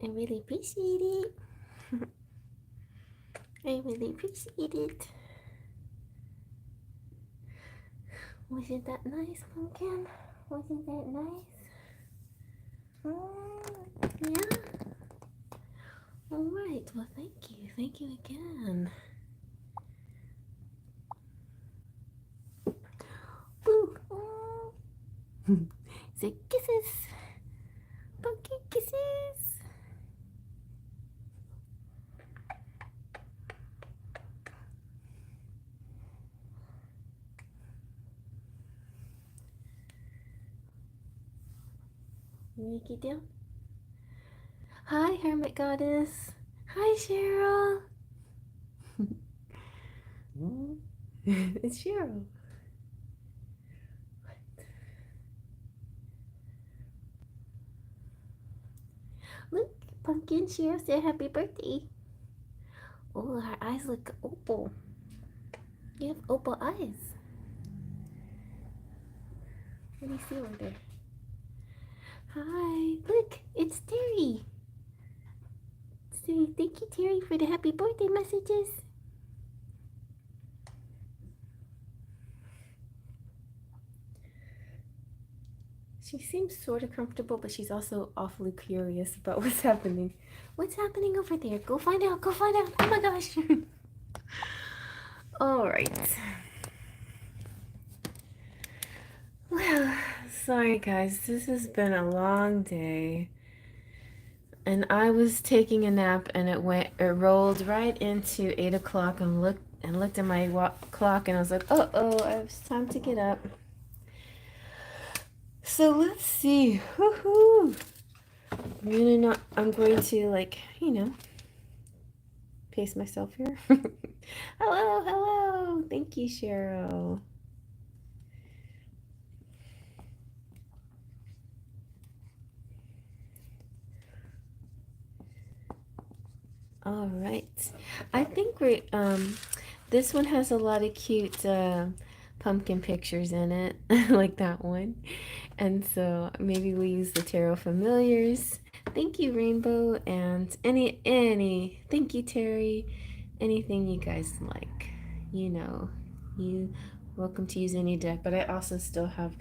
I really appreciate it. I really appreciate it. Wasn't that nice, Pumpkin? Wasn't that nice? Yeah? Alright, well, thank you. Thank you again. Ooh. Say kisses. Pumpkin kisses. Make it down. Hi, Hermit Goddess. Hi, Cheryl. It's Cheryl. Look, Pumpkin Cheryl said happy birthday. Oh, her eyes look opal. You have opal eyes. What do you see over there? Hi, look, it's Terry. Say thank you, Terry, for the happy birthday messages. She seems sort of comfortable, but she's also awfully curious about what's happening. What's happening over there? Go find out. Go find out. Oh my gosh. All right. Well, sorry guys. This has been a long day. And I was taking a nap and it rolled right into 8 o'clock and looked at my clock and I was like, oh, it's time to get up. So let's see. Woohoo! I'm going to like, pace myself here. Hello. Thank you, Cheryl. All right. I think this one has a lot of cute pumpkin pictures in it, like that one. And so maybe we use the Tarot Familiars. Thank you, Rainbow, and thank you, Terry. Anything you guys like, you welcome to use any deck. But I also still have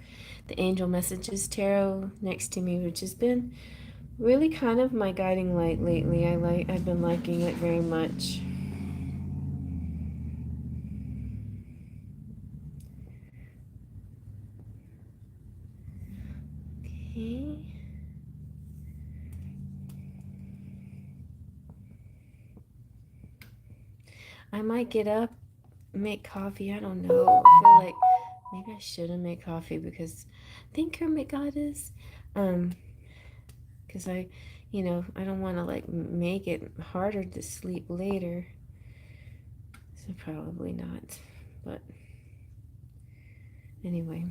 the Angel Messages Tarot next to me, which has been really kind of my guiding light lately. I've been liking it very much. Okay. I might get up, make coffee. I don't know. I feel like maybe I shouldn't make coffee because thank Hermit Goddess. Because I don't want to like make it harder to sleep later. So probably not. But anyway.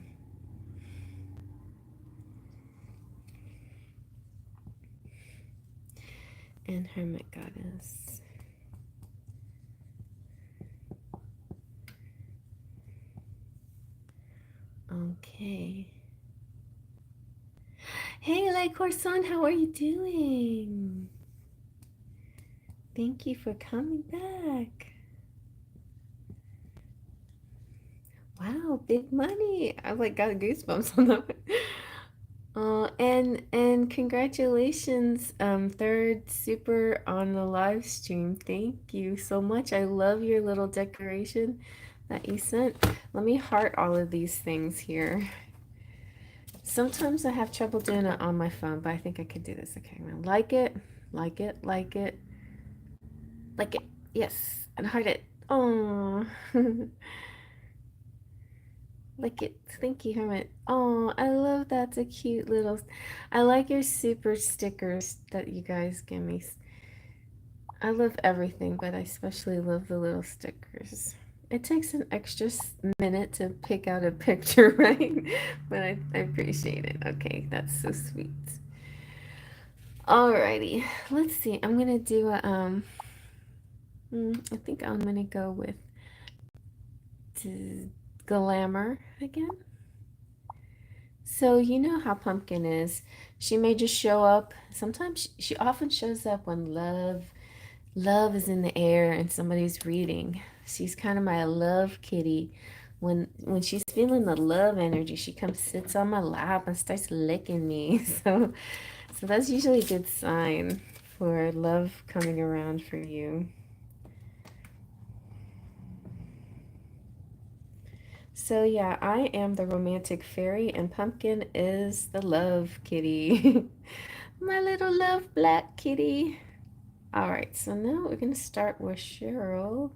And Hermit Goddess. Okay. Hey, Light-Corson, how are you doing? Thank you for coming back. Wow, big money. I like got goosebumps on that. And congratulations, third super on the live stream. Thank you so much. I love your little decoration that you sent. Let me heart all of these things here. Sometimes I have trouble doing it on my phone, but I think I could do this. Okay, I'm gonna like it, like it, like it, like it. Yes, and heart it. Oh, like it. Thank you, Hermit. Oh, I love that's a cute little. I like your super stickers that you guys give me. I love everything, but I especially love the little stickers. It takes an extra minute to pick out a picture, right? But I appreciate it. Okay, that's so sweet. Alrighty, let's see. I'm gonna do a I think I'm gonna go with Glamour again. So you know how Pumpkin is. She may just show up. Sometimes she often shows up when love is in the air and somebody's reading. She's kind of my love kitty. When she's feeling the love energy, she comes sits on my lap and starts licking me. So that's usually a good sign for love coming around for you. So yeah, I am the romantic fairy and Pumpkin is the love kitty. My little love black kitty. All right, so now we're going to start with Cheryl.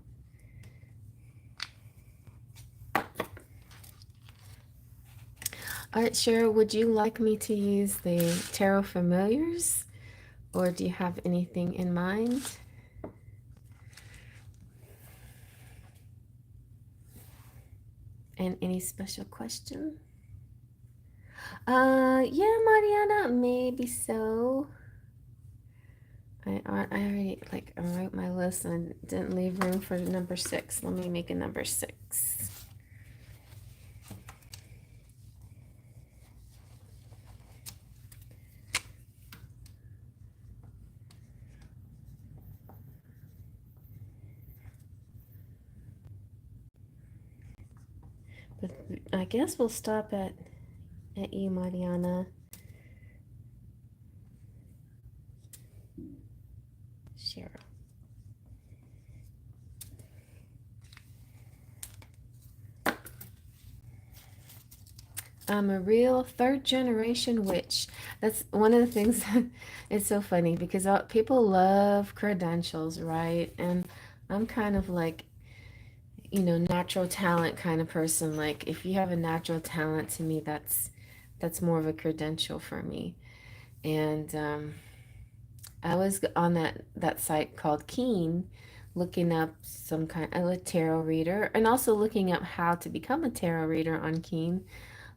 All right, Cheryl, would you like me to use the Tarot Familiars, or do you have anything in mind? And any special question? Yeah, Mariana, maybe so. I already I wrote my list and didn't leave room for number 6. Let me make a number 6. But I guess we'll stop at you, Mariana. Cheryl. I'm a real third generation witch. That's one of the things that it's so funny because people love credentials, right? And I'm kind of like, natural talent kind of person. Like if you have a natural talent, to me, that's more of a credential for me. And I was on that site called Keen, looking up some kind of a tarot reader, and also looking up how to become a tarot reader on Keen.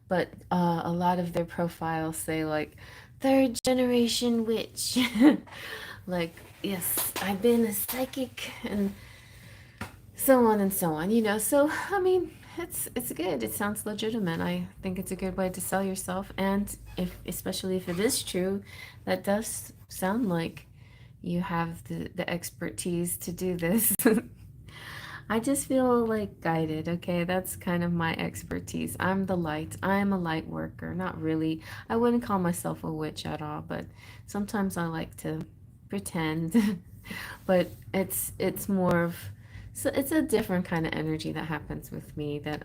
But a lot of their profiles say like third generation witch. Like, yes, I've been a psychic and so on and so on, So, I mean, it's good. It sounds legitimate. I think it's a good way to sell yourself, and especially if it is true, that does sound like you have the expertise to do this. I just feel like guided, okay? That's kind of my expertise. I'm the light. I'm a light worker. Not really. I wouldn't call myself a witch at all, but sometimes I like to pretend. But it's more of so it's a different kind of energy that happens with me that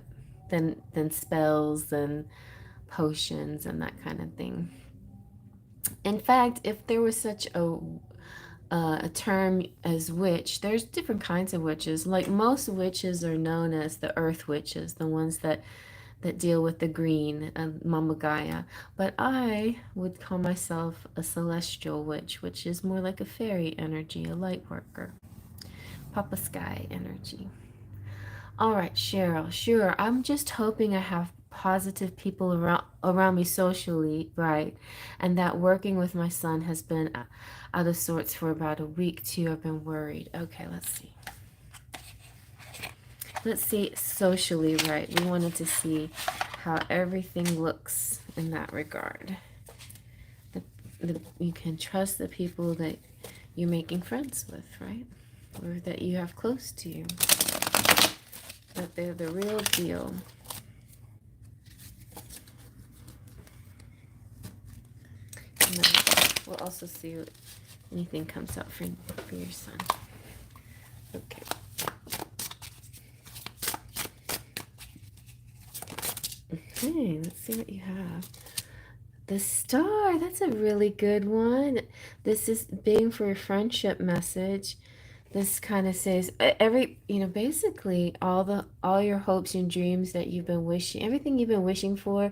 than spells and potions and that kind of thing. In fact, if there was such a term as witch, there's different kinds of witches. Like most witches are known as the earth witches, the ones that deal with the green, Mama Gaia. But I would call myself a celestial witch, which is more like a fairy energy, a light worker, Papa Sky energy. All right, Cheryl, sure. I'm just hoping I have positive people around me socially, right? And that working with my son has been out of sorts for about a week too. I've been worried. Okay, let's see. Let's see socially, right? We wanted to see how everything looks in that regard. You can trust the people that you're making friends with, right? Or that you have close to you. That they're the real deal. And then we'll also see what anything comes up for your son. Okay. Okay, let's see what you have. The star, that's a really good one. This is being for a friendship message. This kind of says basically all your hopes and dreams that you've been wishing, everything you've been wishing for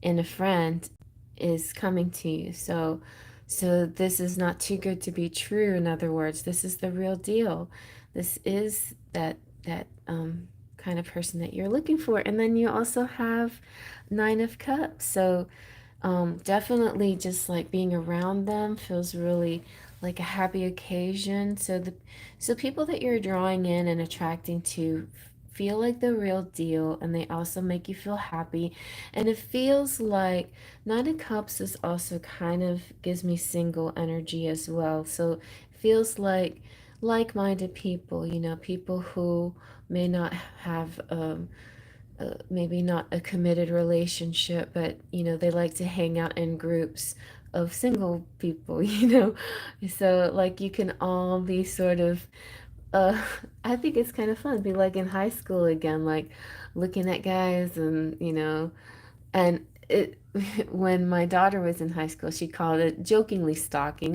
in a friend is coming to you. So this is not too good to be true. In other words, this is the real deal. This is that kind of person that you're looking for. And then you also have Nine of Cups. So definitely just like being around them feels really like a happy occasion. So people that you're drawing in and attracting to feel like the real deal, and they also make you feel happy. And it feels like Nine of Cups is also kind of gives me single energy as well. So it feels like-minded people, people who may not have maybe not a committed relationship, but they like to hang out in groups of single people, so like you can all be sort of uh I think it's kind of fun, be like in high school again, like looking at guys and and it when my daughter was in high school, she called it jokingly stalking.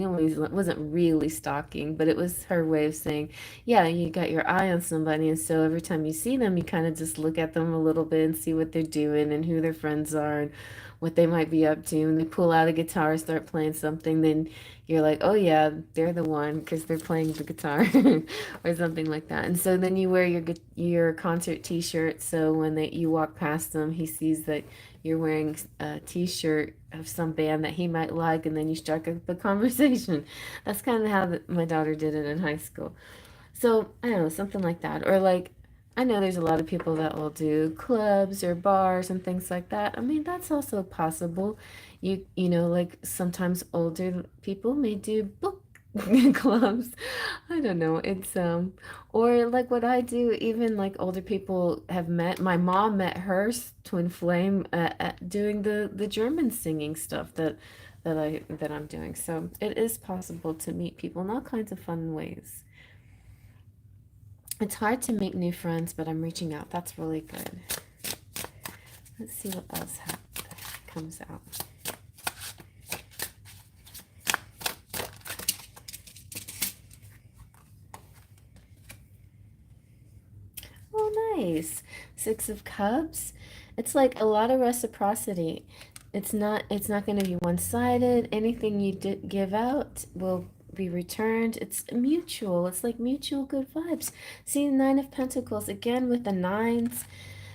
Wasn't really stalking, but it was her way of saying, yeah, you got your eye on somebody, and so every time you see them, you kind of just look at them a little bit and see what they're doing and who their friends are and what they might be up to. And they pull out a guitar, start playing something, then you're like, oh yeah, they're the one because they're playing the guitar or something like that. And so then you wear your concert T-shirt, so when you walk past them, he sees that you're wearing a T-shirt of some band that he might like, and then you strike up a conversation. That's kind of how my daughter did it in high school. So I don't know, something like that. Or like, I know there's a lot of people that will do clubs or bars and things like that. I mean, that's also possible. Like sometimes older people may do book clubs. I don't know. It's or like what I do, even like older people have met. My mom met her twin flame at doing the German singing stuff that I'm doing. So it is possible to meet people in all kinds of fun ways. It's hard to make new friends, but I'm reaching out. That's really good. Let's see what else comes out. Oh, nice. Six of Cups. It's like a lot of reciprocity. It's not going to be one-sided. Anything you give out will be returned. It's mutual. It's like mutual good vibes. See, Nine of Pentacles again with the nines.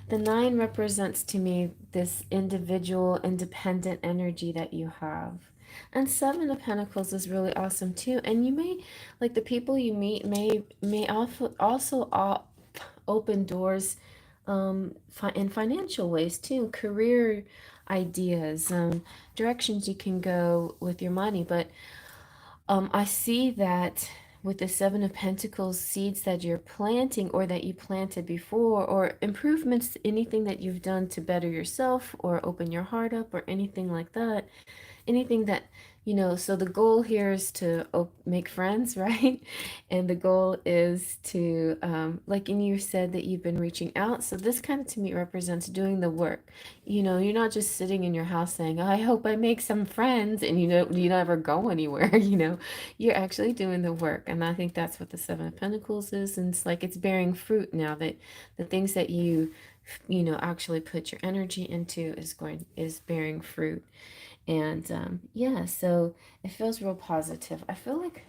The nine represents to me this individual, independent energy that you have. And Seven of Pentacles is really awesome too. And you may, like the people you meet may also open doors in financial ways too, career ideas, directions you can go with your money. But I see that with the Seven of Pentacles, seeds that you're planting or that you planted before, or improvements, anything that you've done to better yourself or open your heart up or anything like that, anything that so the goal here is to make friends, right? And the goal is to like, and you said that you've been reaching out, so this kind of to me represents doing the work. You're not just sitting in your house saying, I hope I make some friends, and you never go anywhere. You're actually doing the work, and I think that's what the Seven of Pentacles is. And it's like it's bearing fruit now, that the things that you actually put your energy into is bearing fruit. And yeah, so it feels real positive. I feel like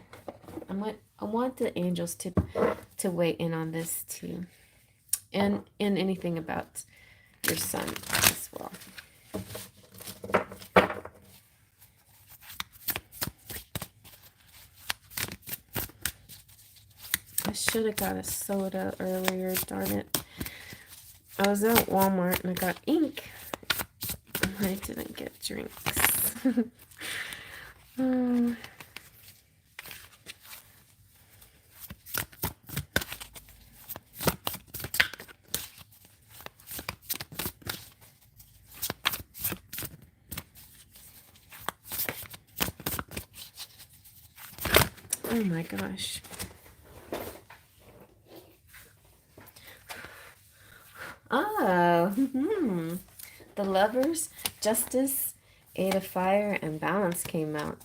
I want the angels to weigh in on this too, and anything about your son as well. I should have got a soda earlier, darn it. I was at Walmart and I got ink. I didn't get drinks. um, oh my gosh. Oh, the Lovers, Justice, Eight of Fire, and Balance came out.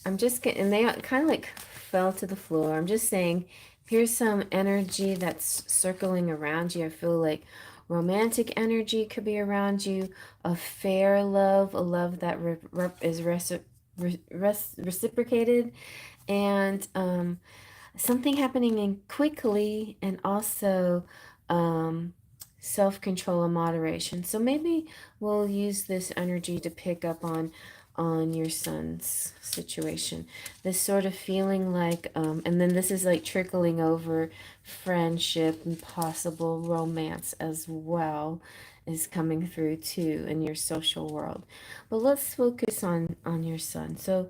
I'm just getting, and they kind of like fell to the floor. I'm just saying, here's some energy that's circling around you. I feel like romantic energy could be around you, a fair love, a love that is reciprocated, and something happening in quickly, and also self-control and moderation. So maybe we'll use this energy to pick up on on your son's situation. This sort of feeling like, and then this is like trickling over friendship and possible romance as well is coming through too in your social world. But let's focus on your son. So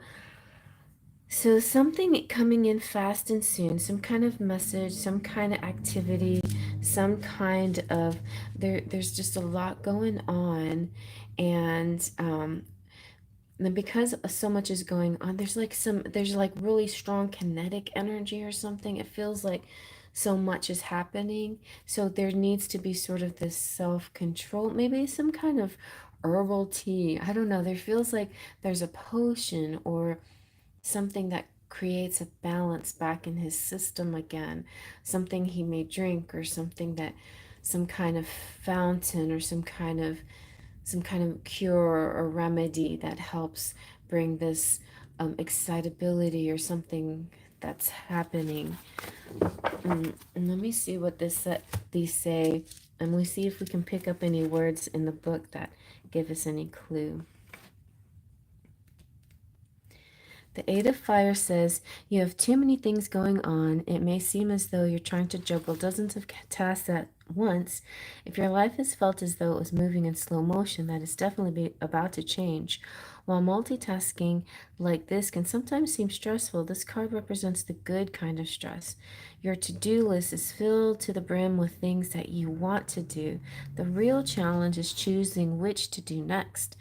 something coming in fast and soon, some kind of message, some kind of activity, some kind of there's just a lot going on, and and because so much is going on, there's like really strong kinetic energy or something. It feels like so much is happening. So there needs to be sort of this self-control, maybe some kind of herbal tea. I don't know. There feels like there's a potion or something that creates a balance back in his system again, something he may drink or something that some kind of fountain or some kind of cure or remedy that helps bring this excitability or something that's happening. And let me see what these say, and we see if we can pick up any words in the book that give us any clue. The Eight of Fire says, you have too many things going on. It may seem as though you're trying to juggle dozens of tasks at once. If your life has felt as though it was moving in slow motion, that is definitely about to change. While multitasking like this can sometimes seem stressful, this card represents the good kind of stress. Your to-do list is filled to the brim with things that you want to do. The real challenge is choosing which to do next.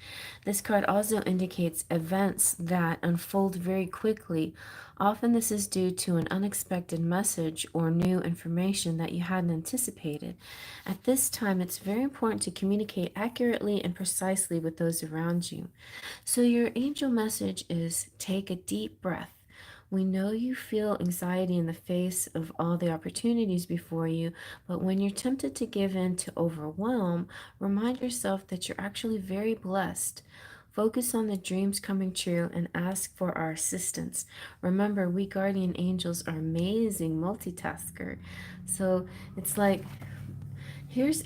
This card also indicates events that unfold very quickly. Often this is due to an unexpected message or new information that you hadn't anticipated. At this time, it's very important to communicate accurately and precisely with those around you. So your angel message is take a deep breath. We know you feel anxiety in the face of all the opportunities before you, but when you're tempted to give in to overwhelm, remind yourself that you're actually very blessed. Focus on the dreams coming true and ask for our assistance. Remember, we guardian angels are amazing multitasker. So it's like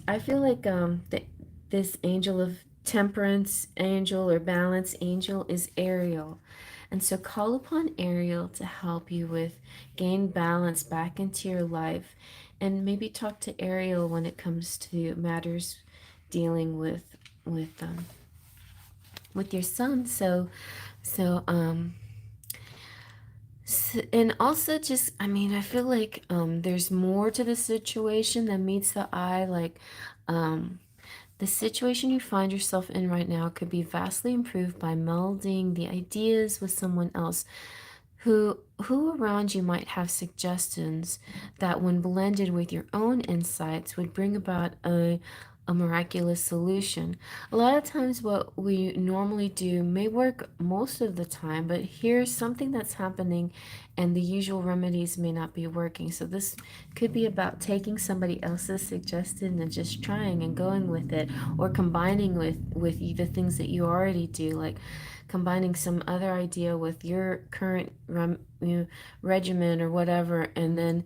I feel like this angel of temperance angel or balance angel is Ariel. And so call upon Ariel to help you with gain balance back into your life, and maybe talk to Ariel when it comes to matters dealing with um with your son. And also just, I mean, I feel like there's more to the situation than meets the eye. Like um the situation you find yourself in right now could be vastly improved by melding the ideas with someone else who around you might have suggestions that when blended with your own insights would bring about a miraculous solution. A lot of times what we normally do may work most of the time, but here's something that's happening and the usual remedies may not be working. So this could be about taking somebody else's suggestion and just trying and going with it, or combining with the things that you already do, like combining some other idea with your current regimen or whatever, and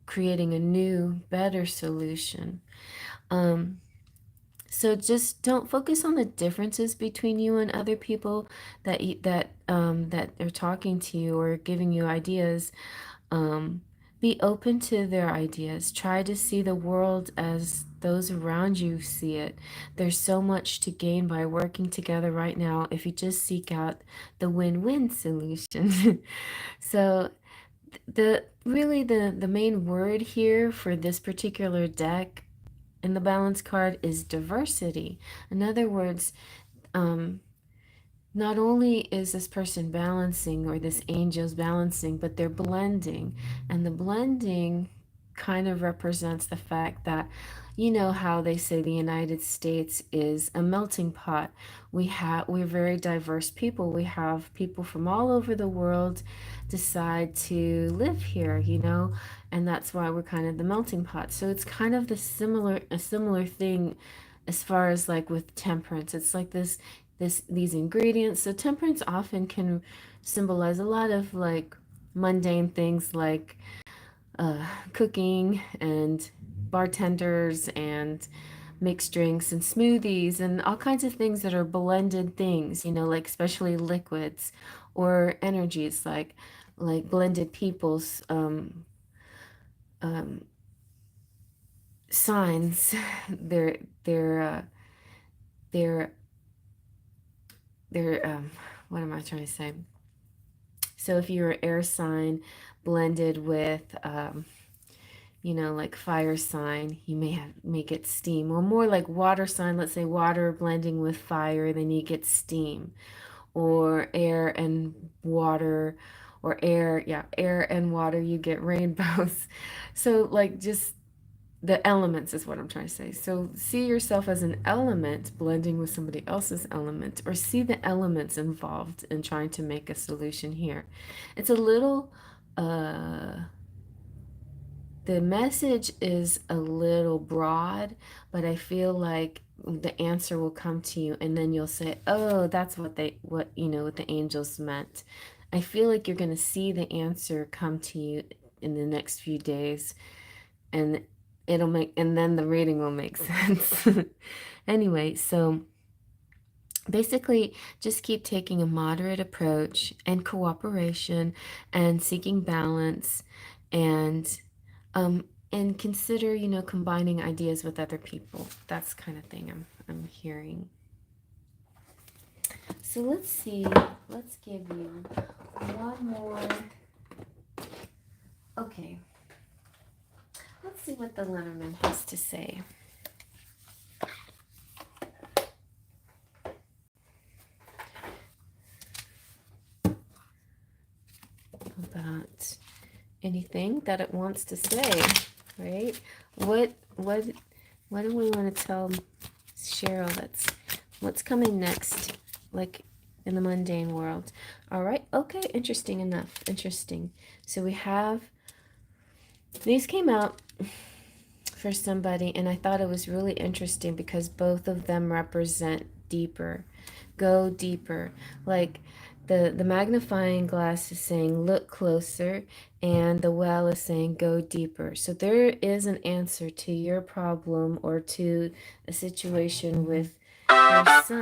creating a new, better solution. Um, so just don't focus on the differences between you and other people that are talking to you or giving you ideas. Um, be open to their ideas. Try to see the world as those around you see it. There's so much to gain by working together right now if you just seek out the win-win solution. So the main word here for this particular deck in the balance card is diversity. In other words, um, not only is this person balancing, or this angel's balancing, but they're blending. And the blending kind of represents the fact that, you know how they say the United States is a melting pot. We're very diverse people. We have people from all over the world decide to live here, and that's why we're kind of the melting pot. So it's kind of a similar thing as far as like with temperance. It's like these ingredients. So temperance often can symbolize a lot of like mundane things like cooking and bartenders and mixed drinks and smoothies and all kinds of things that are blended things, you know, like especially liquids or energies like blended people's um, signs. They're they're uh, they're they're what am I trying to say? So if you're air sign blended with you know, like fire sign, you may get steam. Or more like water sign, let's say water blending with fire, then you get steam. Or air and water, or air and water, you get rainbows. So like just the elements is what I'm trying to say. So see yourself as an element blending with somebody else's element, or see the elements involved in trying to make a solution here. It's a little the message is a little broad, but I feel like the answer will come to you and then you'll say, "Oh, that's what you know, what the angels meant." I feel like you're going to see the answer come to you in the next few days, and and then the reading will make sense. Anyway, so basically just keep taking a moderate approach and cooperation and seeking balance, and and consider, you know, combining ideas with other people. That's kind of thing I'm hearing. So let's see. Let's give you one more. Okay. Let's see what the Lenormand has to say about anything that it wants to say, right? What do we want to tell Cheryl that's what's coming next, like in the mundane world? All right, okay, interesting enough. Interesting. So we have these came out for somebody, and I thought it was really interesting because both of them represent deeper. Go deeper. Like the magnifying glass is saying look closer, and the well is saying go deeper. So there is an answer to your problem or to a situation with your son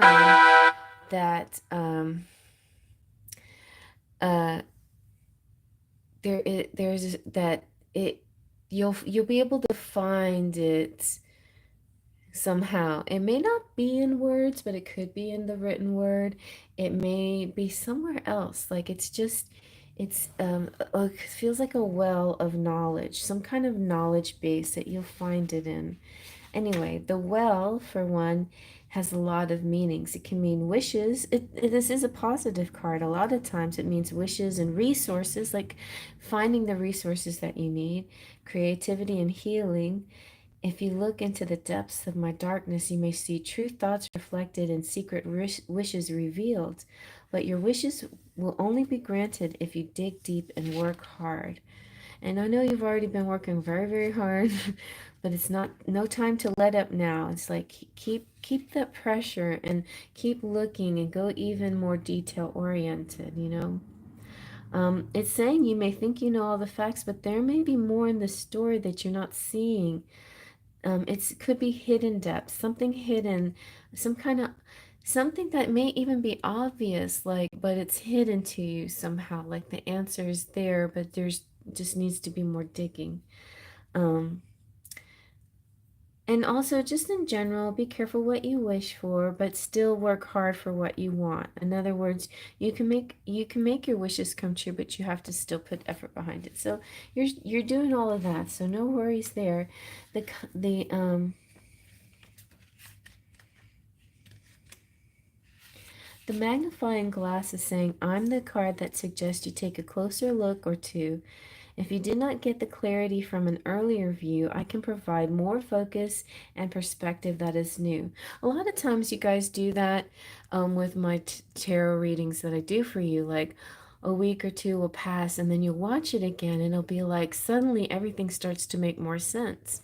that uh there's that it you'll be able to find it somehow. It may not be in words, but it could be in the written word. It may be somewhere else. Like it feels like a well of knowledge, some kind of knowledge base that you'll find it in. Anyway, the well, for one, has a lot of meanings. It can mean wishes. This is a positive card. A lot of times it means wishes and resources, like finding the resources that you need, creativity and healing. If you look into the depths of my darkness, you may see true thoughts reflected and secret wishes revealed. But your wishes will only be granted if you dig deep and work hard. And I know you've already been working very, very hard, but it's no time to let up now. It's like keep that pressure and keep looking and go even more detail oriented, you know. It's saying you may think you know all the facts, but there may be more in the story that you're not seeing. It could be hidden depth, something hidden, some kind of something that may even be obvious, like, but it's hidden to you somehow. Like the answer is there, but there's just needs to be more digging. Um, and also, just in general, be careful what you wish for, but still work hard for what you want. In other words, you can make your wishes come true, but you have to still put effort behind it. So you're doing all of that, so no worries there. The magnifying glass is saying, I'm the card that suggests you take a closer look or two. If you did not get the clarity from an earlier view, I can provide more focus and perspective that is new. A lot of times you guys do that with my tarot readings that I do for you. Like a week or two will pass and then you'll watch it again and it'll be like suddenly everything starts to make more sense.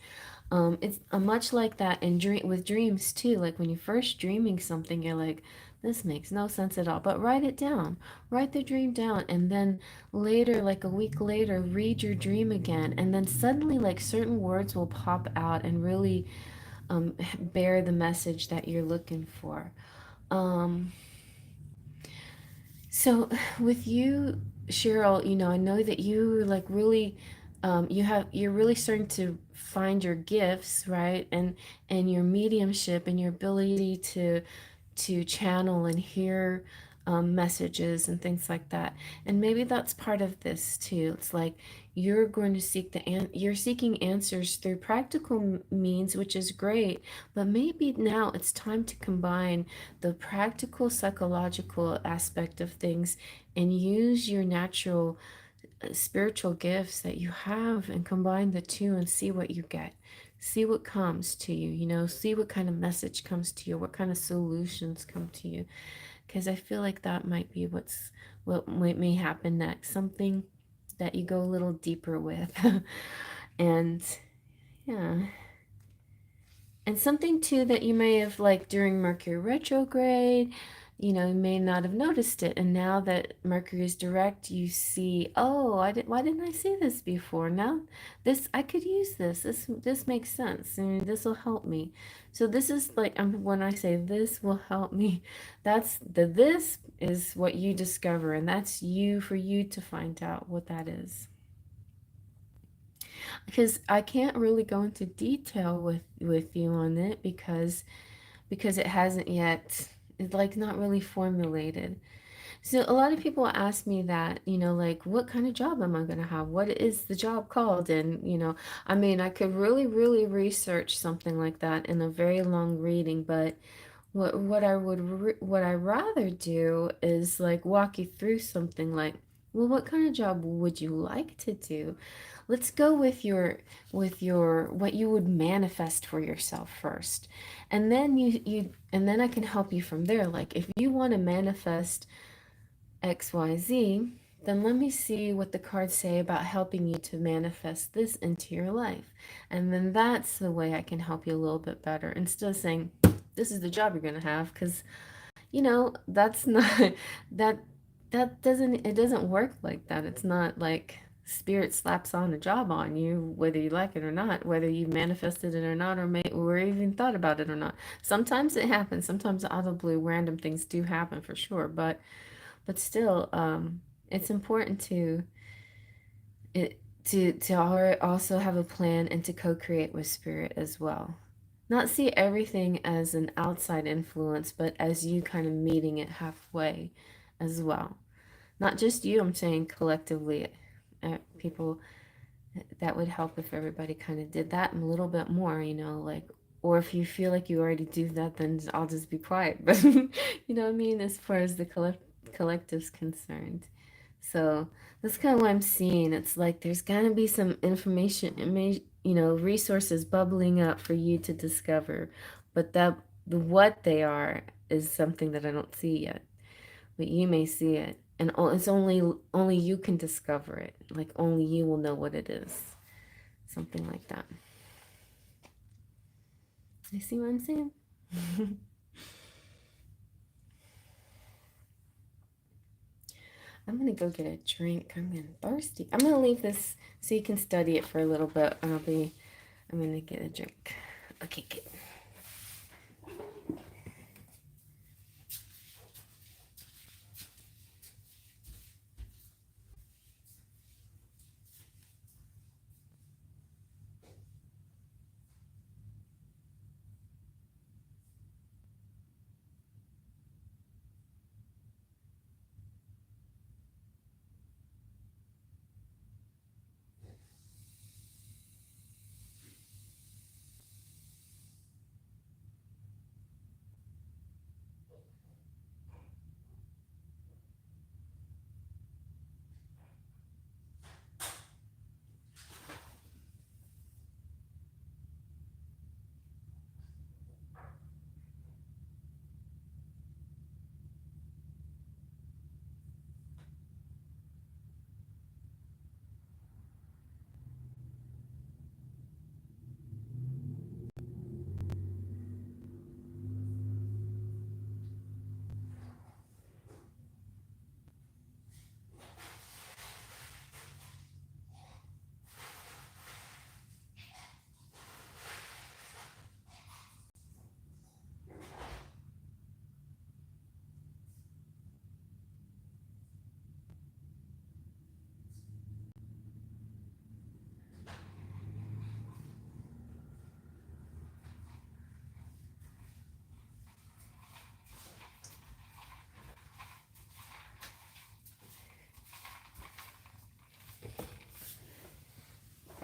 It's much like that in with dreams too. Like when you're first dreaming something, you're like, this makes no sense at all. But write it down. Write the dream down, and then later, like a week later, read your dream again, and then suddenly, like certain words will pop out and really bear the message that you're looking for. Um, so with you, Cheryl, I know that you like really, you're really starting to find your gifts, right? And your mediumship and your ability to channel and hear messages and things like that. And maybe that's part of this too. It's like you're going to you're seeking answers through practical means, which is great. But maybe now it's time to combine the practical psychological aspect of things and use your natural spiritual gifts that you have and combine the two and see what you get. See what comes to you, see what kind of message comes to you, what kind of solutions come to you. Because I feel like that might be what may happen next. Something that you go a little deeper with. And yeah. And something too that you may have like during Mercury retrograde, you may not have noticed it. And now that Mercury is direct, you see, oh, why didn't I see this before? Now I could use this. This makes sense. And this will help me. So this is like, when I say this will help me, this is what you discover. And that's for you to find out what that is. Because I can't really go into detail with you on it because it hasn't yet, it's like not really formulated. So a lot of people ask me that, like, what kind of job am I going to have? What is the job called? And, I mean, I could really, really research something like that in a very long reading, but what I rather do is like walk you through something like, well, what kind of job would you like to do? Let's go with your what you would manifest for yourself first. And then and then I can help you from there. Like if you want to manifest XYZ, then let me see what the cards say about helping you to manifest this into your life. And then that's the way I can help you a little bit better instead of saying, this is the job you're going to have, because that's not that it doesn't work like that. It's not like spirit slaps on a job on you, whether you like it or not, whether you manifested it or not, or even thought about it or not. Sometimes it happens. Sometimes out of the blue, random things do happen for sure. But still, it's important to also have a plan and to co-create with spirit as well. Not see everything as an outside influence, but as you kind of meeting it halfway as well. Not just you, I'm saying collectively, people, that would help if everybody kind of did that and a little bit more, like, or if you feel like you already do that, then I'll just be quiet. But you know what I mean, as far as the collective's concerned. So that's kind of what I'm seeing. It's like there's gonna be some information, resources bubbling up for you to discover, but what they are is something that I don't see yet. But you may see it, and it's only you can discover it. Like only you will know what it is. Something like that. You see what I'm saying? I'm gonna go get a drink. I'm getting thirsty. I'm gonna leave this so you can study it for a little bit. I'm gonna get a drink. Okay, good.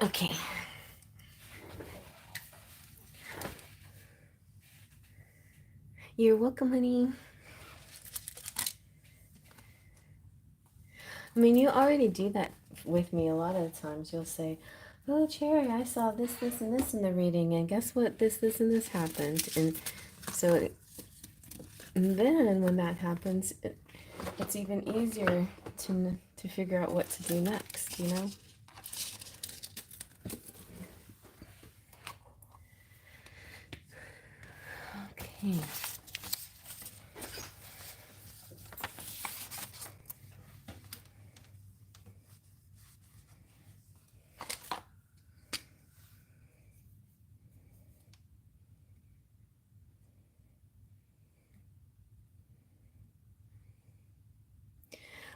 Okay. You're welcome, honey. I mean, you already do that with me a lot of the times. You'll say, "Oh, Cherry, I saw this, this, and this in the reading, and guess what? This, and this happened." And so, and then when that happens, it's even easier to figure out what to do next. You know. Okay.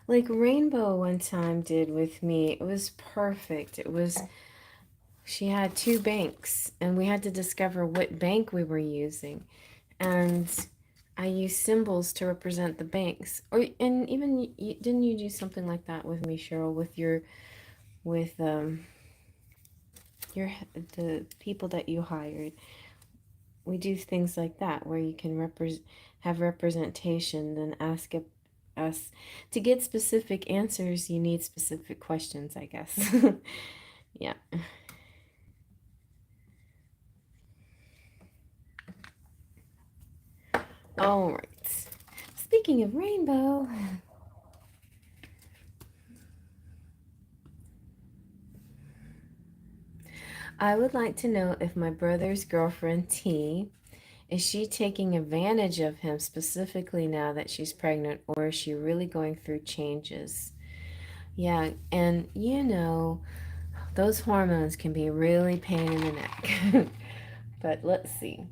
Like Rainbow one time did with me, it was perfect. She had two banks, and we had to discover what bank we were using. And I used symbols to represent the banks. And even didn't you do something like that with me, Cheryl, with with your the people that you hired? We do things like that where you can have representation, then ask us to get specific answers. You need specific questions, I guess. Yeah. All right. Speaking of rainbow, I would like to know if my brother's girlfriend T, is she taking advantage of him specifically now that she's pregnant, or is she really going through changes? Yeah, and those hormones can be really pain in the neck. But let's see.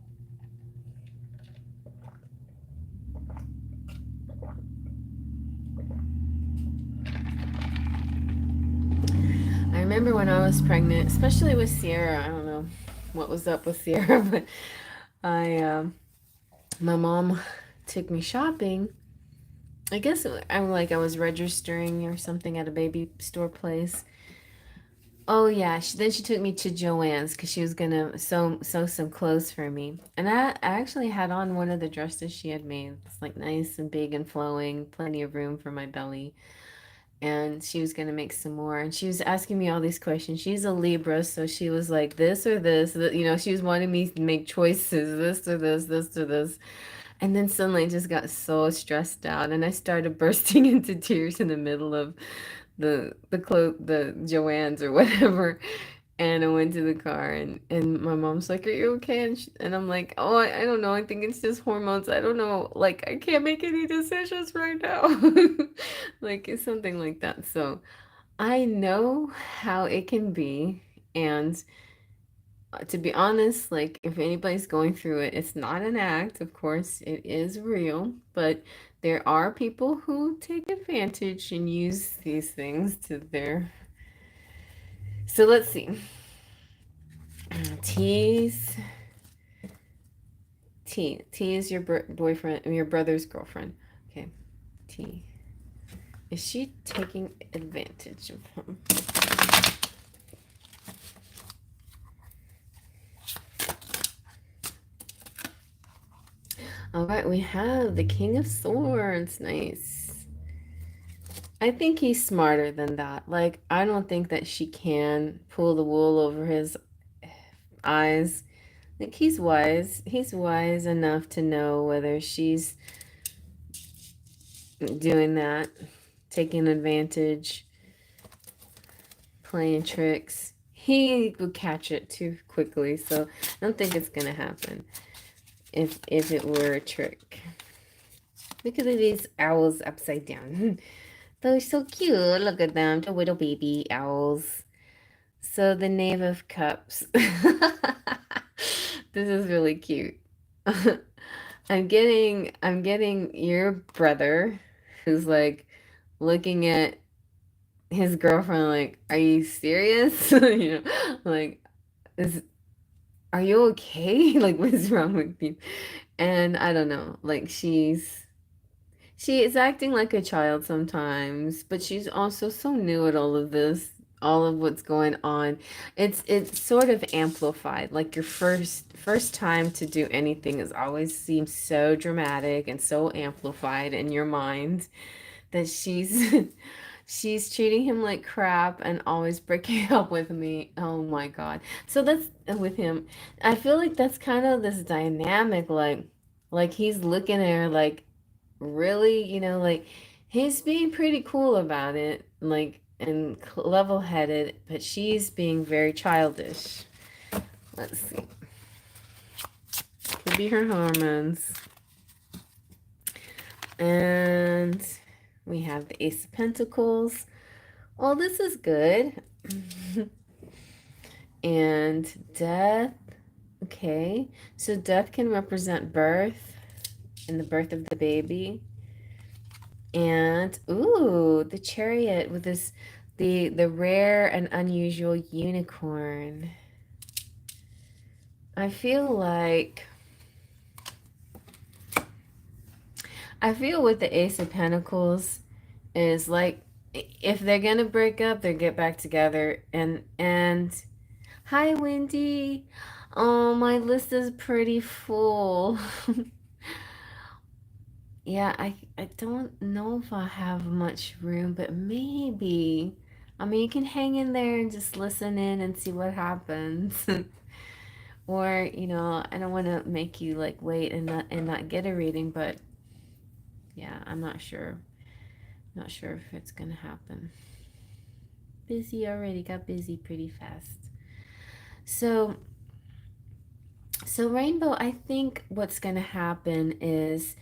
I remember when I was pregnant, especially with Sierra. I don't know what was up with Sierra, but my mom took me shopping. I guess I was registering or something at a baby store place. Oh yeah, then she took me to Joann's because she was gonna sew some clothes for me, and I actually had on one of the dresses she had made. It's like nice and big and flowing, plenty of room for my belly. And she was gonna make some more, and she was asking me all these questions. She's a Libra, so she was like this or this. She was wanting me to make choices, this or this or this. And then suddenly I just got so stressed out, and I started bursting into tears in the middle of the Joann's or whatever. And I went to the car, and my mom's like, "Are you okay?" And I'm like, "Oh, I don't know. I think it's just hormones. I don't know. Like, I can't make any decisions right now." Like, it's something like that. So I know how it can be. And to be honest, like, if anybody's going through it, it's not an act. Of course, it is real. But there are people who take advantage and use these things to their. So let's see. T's T is your boyfriend, your brother's girlfriend. Okay. T. Is she taking advantage of him? All right, we have the King of Swords. Nice. I think he's smarter than that. Like, I don't think that she can pull the wool over his eyes. Like, he's wise. He's wise enough to know whether she's doing that, taking advantage, playing tricks. He would catch it too quickly, so I don't think it's gonna happen if it were a trick. Look at these owls upside down. They're so cute. Look at them, the little baby owls. So the Knave of Cups. This is really cute. I'm getting your brother who's like looking at his girlfriend like, are you serious? Like, is are you okay? Like, what's wrong with you? And I don't know, like she is acting like a child sometimes, but she's also so new at all of this. all of what's going on. It's sort of amplified. Like your first time to do anything is always seems so dramatic and so amplified in your mind that she's she's treating him like crap and always breaking up with me. Oh my God. So that's with him. I feel like that's kind of this dynamic, like he's looking at her like, really, like he's being pretty cool about it, like, and level-headed, but she's being very childish. Let's see. Could be her hormones. And we have the Ace of Pentacles. Well, this is good. And death. Okay. So death can represent birth and the birth of the baby. And ooh, the Chariot with this the rare and unusual unicorn. I feel with the Ace of Pentacles is like, if they're gonna break up, they get back together. And hi, Wendy. Oh, my list is pretty full. Yeah, I don't know if I have much room, but maybe. I mean, you can hang in there and just listen in and see what happens. Or, I don't want to make you like wait and not get a reading, but yeah, I'm not sure. Not sure if it's gonna happen. Busy already, got busy pretty fast. So Rainbow, I think what's gonna happen is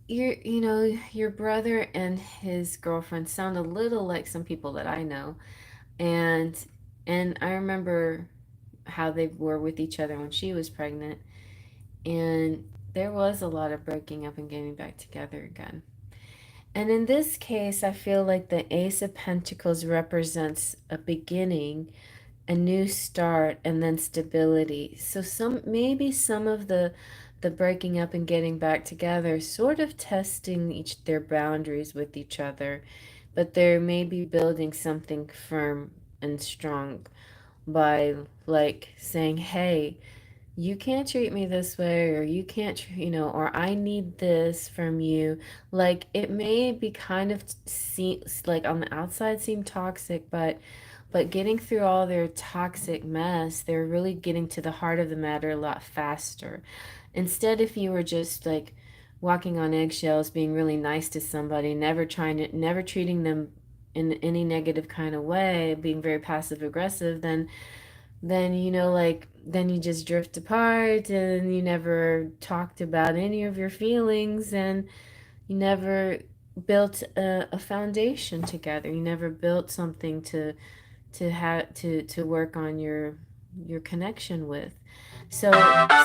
your brother and his girlfriend sound a little like some people that I know. And I remember how they were with each other when she was pregnant. And there was a lot of breaking up and getting back together again. And in this case, I feel like the Ace of Pentacles represents a beginning, a new start, and then stability. So maybe some of the breaking up and getting back together, sort of testing their boundaries with each other, but they're maybe building something firm and strong by like saying, hey, you can't treat me this way, or you can't, or I need this from you. Like, it may be kind of like on the outside seem toxic, but getting through all their toxic mess, they're really getting to the heart of the matter a lot faster. Instead, if you were just like walking on eggshells, being really nice to somebody, never treating them in any negative kind of way, being very passive aggressive, then then you just drift apart, and you never talked about any of your feelings, and you never built a foundation together. You never built something to work on your connection with. So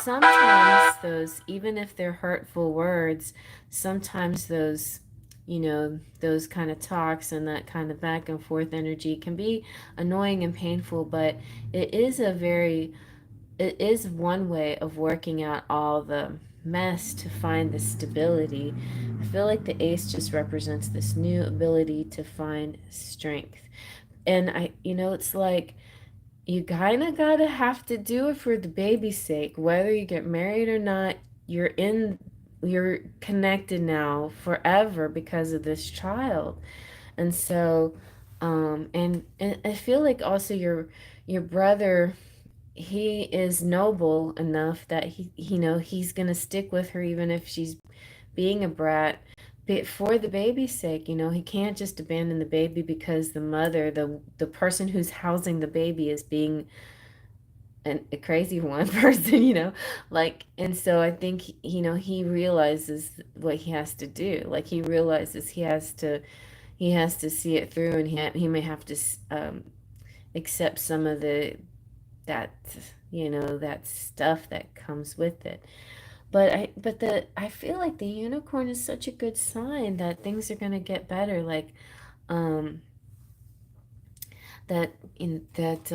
sometimes those, even if they're hurtful words, sometimes those kind of talks and that kind of back and forth energy can be annoying and painful, but it is one way of working out all the mess to find the stability. I feel like the ace just represents this new ability to find strength. And it's like, you kind of gotta have to do it for the baby's sake. Whether you get married or not, you're connected now forever because of this child. And so, and I feel like also your brother, he is noble enough that he's gonna stick with her even if she's being a brat, but for the baby's sake. He can't just abandon the baby because the mother, the person who's housing the baby, is being a crazy one person, like. And so I think, he realizes what he has to do. Like, he realizes he has to see it through, and he may have to accept some of that that stuff that comes with it. But I feel like the unicorn is such a good sign that things are gonna get better. Like, um, that in that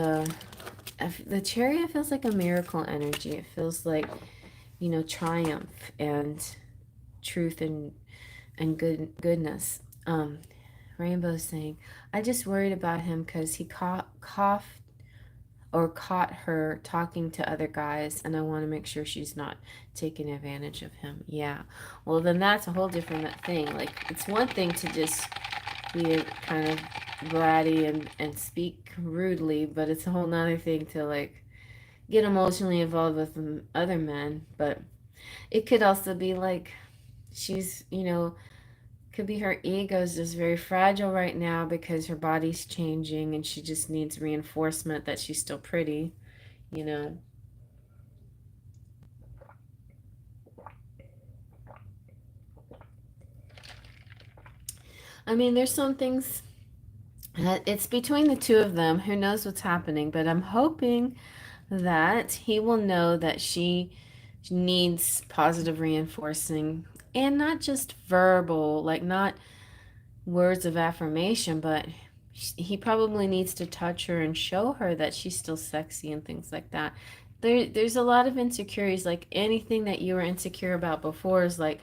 the chariot feels like a miracle energy. It feels like, triumph and truth and goodness. Rainbow saying, I just worried about him because he coughed or caught her talking to other guys, and I want to make sure she's not taking advantage of him. Yeah. Well, then that's a whole different thing. Like, it's one thing to just be kind of bratty and speak rudely, but it's a whole nother thing to, like, get emotionally involved with other men. But it could also be like she's, could be her ego is just very fragile right now because her body's changing and she just needs reinforcement that she's still pretty, you know. I mean, there's some things, it's between the two of them. Who knows what's happening, but I'm hoping that he will know that she needs positive reinforcing and not just verbal, like not words of affirmation, but he probably needs to touch her and show her that she's still sexy and things like that. There's a lot of insecurities, like anything that you were insecure about before is like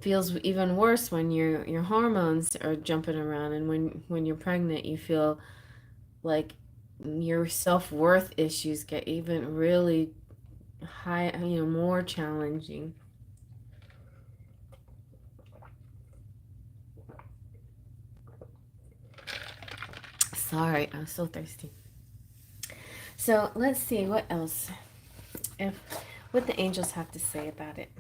feels even worse when your hormones are jumping around, and when you're pregnant you feel like your self-worth issues get even really high, more challenging. Sorry, I'm so thirsty. So let's see what else, if what the angels have to say about it.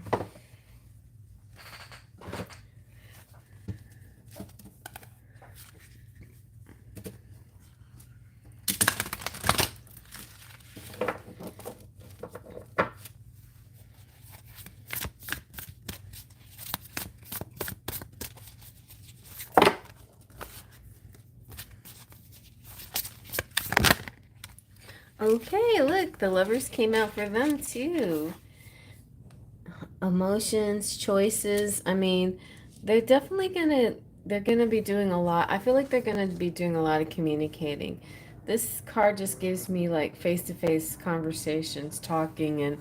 Okay, look, the lovers came out for them too. Emotions, choices. I mean, they're definitely they're gonna be doing a lot. I feel like they're gonna be doing a lot of communicating. This card just gives me like face-to-face conversations, talking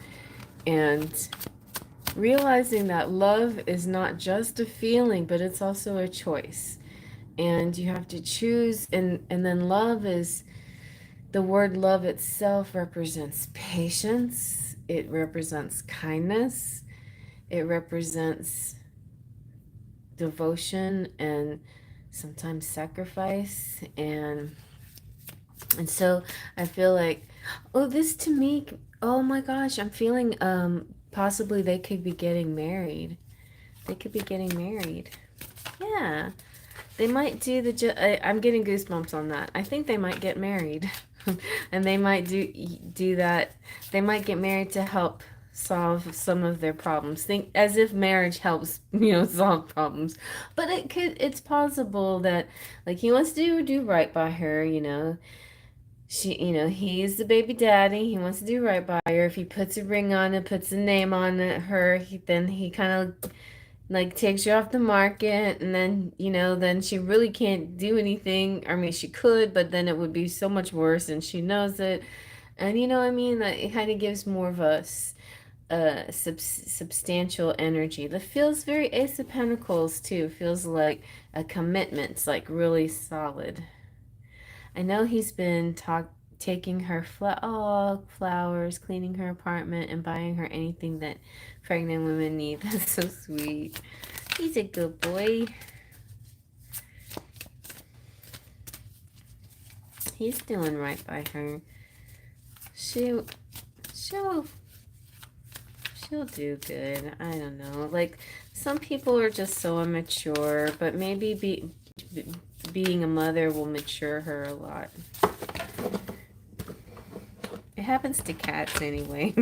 and realizing that love is not just a feeling, but it's also a choice. And you have to choose, and then love is, the word love itself represents patience, it represents kindness, it represents devotion and sometimes sacrifice, and so I feel like, oh, this to me, oh my gosh, I'm feeling possibly they could be getting married. They could be getting married. Yeah. They might do I'm getting goosebumps on that. I think they might get married. And they might do that. They might get married to help solve some of their problems. Think as if marriage helps, solve problems. But it's possible that like he wants to do right by her, he's the baby daddy. He wants to do right by her. If he puts a ring on it, puts a name on her, then he kind of like takes you off the market, and then then she really can't do anything. I mean, she could, but then it would be so much worse, and she knows it. And what I mean, that it kind of gives more of a substantial energy that feels very Ace of Pentacles too. Feels like a commitment. It's like really solid. I know he's been taking her flowers, cleaning her apartment, and buying her anything that pregnant women need. That's so sweet. He's a good boy. He's doing right by her. She'll she'll she'll do good. I don't know. Like some people are just so immature, but maybe being a mother will mature her a lot. It happens to cats anyway.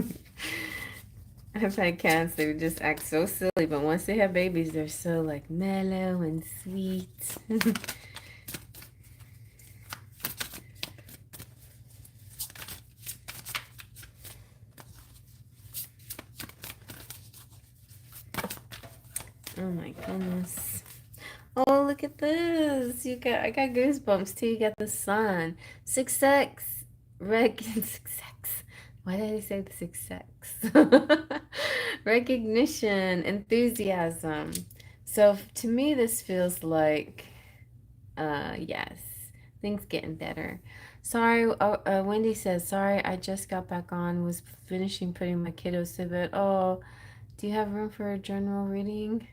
I've had cats, they would just act so silly, but once they have babies, they're so like mellow and sweet. Oh my goodness. Oh, look at this. I got goosebumps too. You got the sun. Success. Success. Why did I say the success? Recognition, enthusiasm. So to me, this feels like Yes, things getting better. Sorry, Wendy says, sorry, I just got back on, was finishing putting my kiddos to bed. Oh, do you have room for a general reading?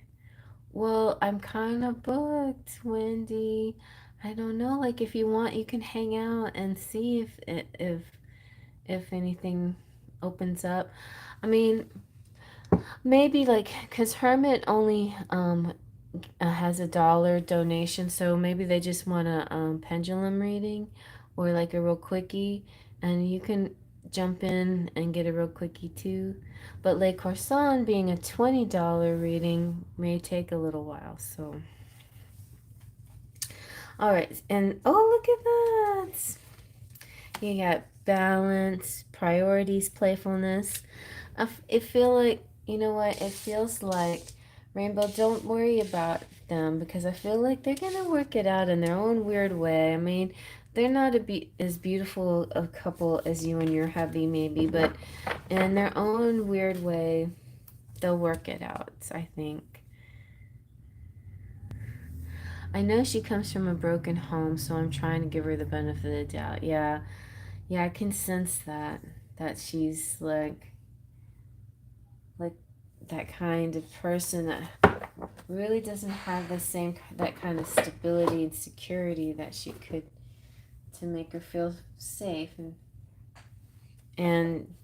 Well, I'm kind of booked, Wendy. I don't know, like if you want, you can hang out and see if anything opens up. I mean, maybe like because Hermit only has $1 donation, so maybe they just want a pendulum reading or like a real quickie, and you can jump in and get a real quickie too. But Le Corson being a $20 reading may take a little while. So, all right, and oh, look at that! You got balance, priorities, playfulness. I feel like, you know what, it feels like, Rainbow, don't worry about them because I feel like they're going to work it out in their own weird way. I mean, they're not as beautiful a couple as you and your hubby, maybe, but in their own weird way, they'll work it out, I think. I know she comes from a broken home, so I'm trying to give her the benefit of the doubt. Yeah, yeah, I can sense that she's like that kind of person that really doesn't have the same that kind of stability and security that she could to make her feel safe and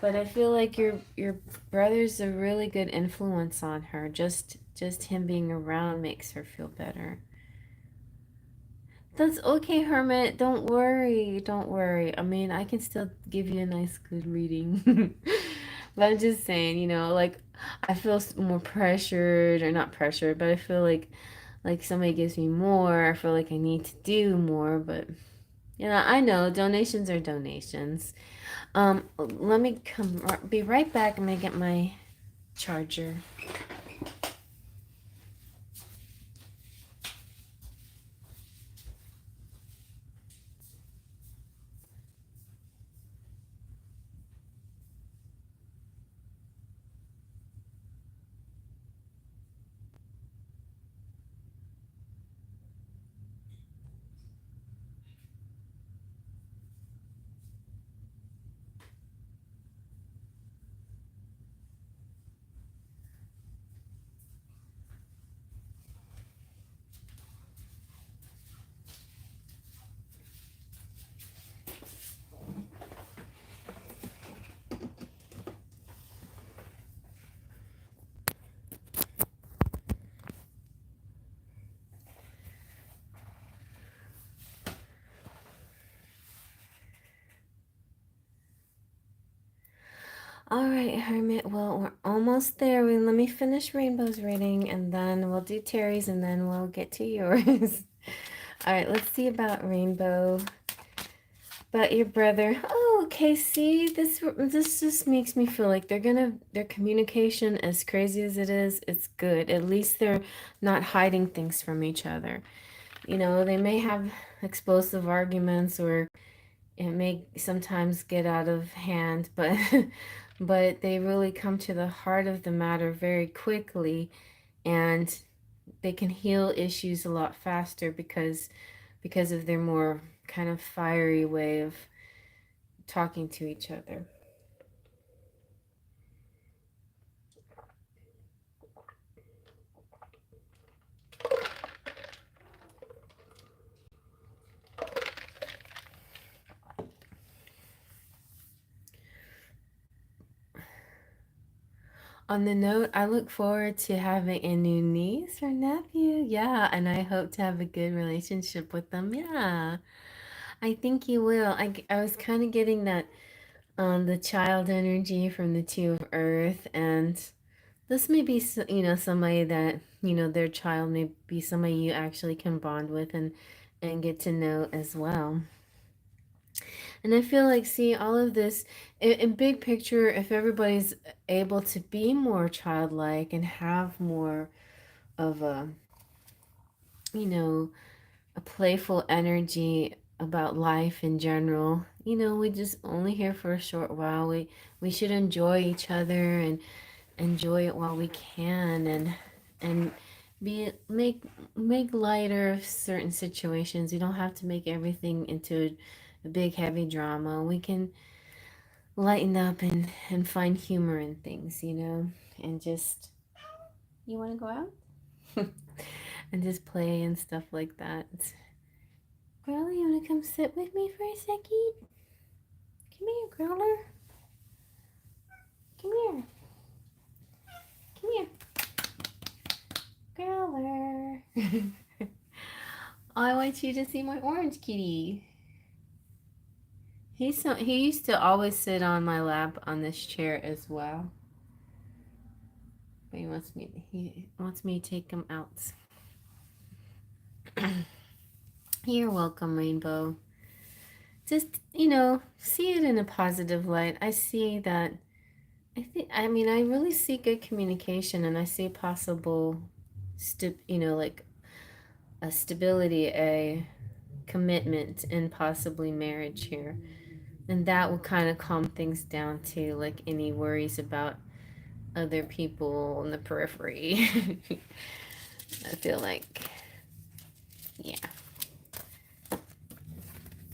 but I feel like your brother's a really good influence on her. Just him being around makes her feel better. That's okay, Hermit. Don't worry. Don't worry. I mean, I can still give you a nice, good reading. But I'm just saying, like I feel more pressured, or not pressured, but I feel like somebody gives me more. I feel like I need to do more, but I know donations are donations. Let me be right back. I'm gonna get my charger. All right, Hermit. Well, we're almost there. Let me finish Rainbow's reading, and then we'll do Terry's, and then we'll get to yours. All right, let's see about Rainbow. About your brother. Oh, okay. See, this just makes me feel like their communication, as crazy as it is, it's good. At least they're not hiding things from each other. They may have explosive arguments, or it may sometimes get out of hand, but but they really come to the heart of the matter very quickly, and they can heal issues a lot faster because of their more kind of fiery way of talking to each other. On the note, I look forward to having a new niece or nephew. Yeah, and I hope to have a good relationship with them. Yeah, I think you will. I was kind of getting that the child energy from the two of Earth, and this may be somebody that their child may be somebody you actually can bond with and get to know as well. And I feel like, see, all of this in big picture, if everybody's able to be more childlike and have more of you know, a playful energy about life in general, we just only here for a short while. We should enjoy each other and enjoy it while we can, and Make lighter of certain situations. We don't have to make everything into a big heavy drama. We can lighten up and find humor in things, and just you want to go out and just play and stuff like that. Growler, you want to come sit with me for a second? Come here, Growler. Come here. Come here. Growler. I want you to see my orange kitty. He used to always sit on my lap on this chair as well. But he wants me to take him out. You're welcome, Rainbow. Just, see it in a positive light. I see that I really see good communication, and I see possible like a stability, a commitment, and possibly marriage here. And that will kind of calm things down too, like any worries about other people in the periphery. I feel like, yeah.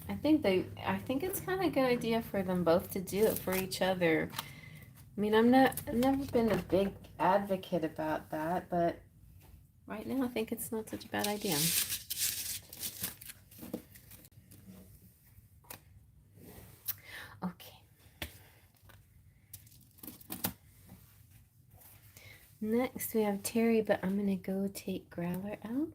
I think it's kind of a good idea for them both to do it for each other. I mean, I've never been a big advocate about that, but right now I think it's not such a bad idea. Okay. Next we have Terry, but I'm gonna go take Growler out.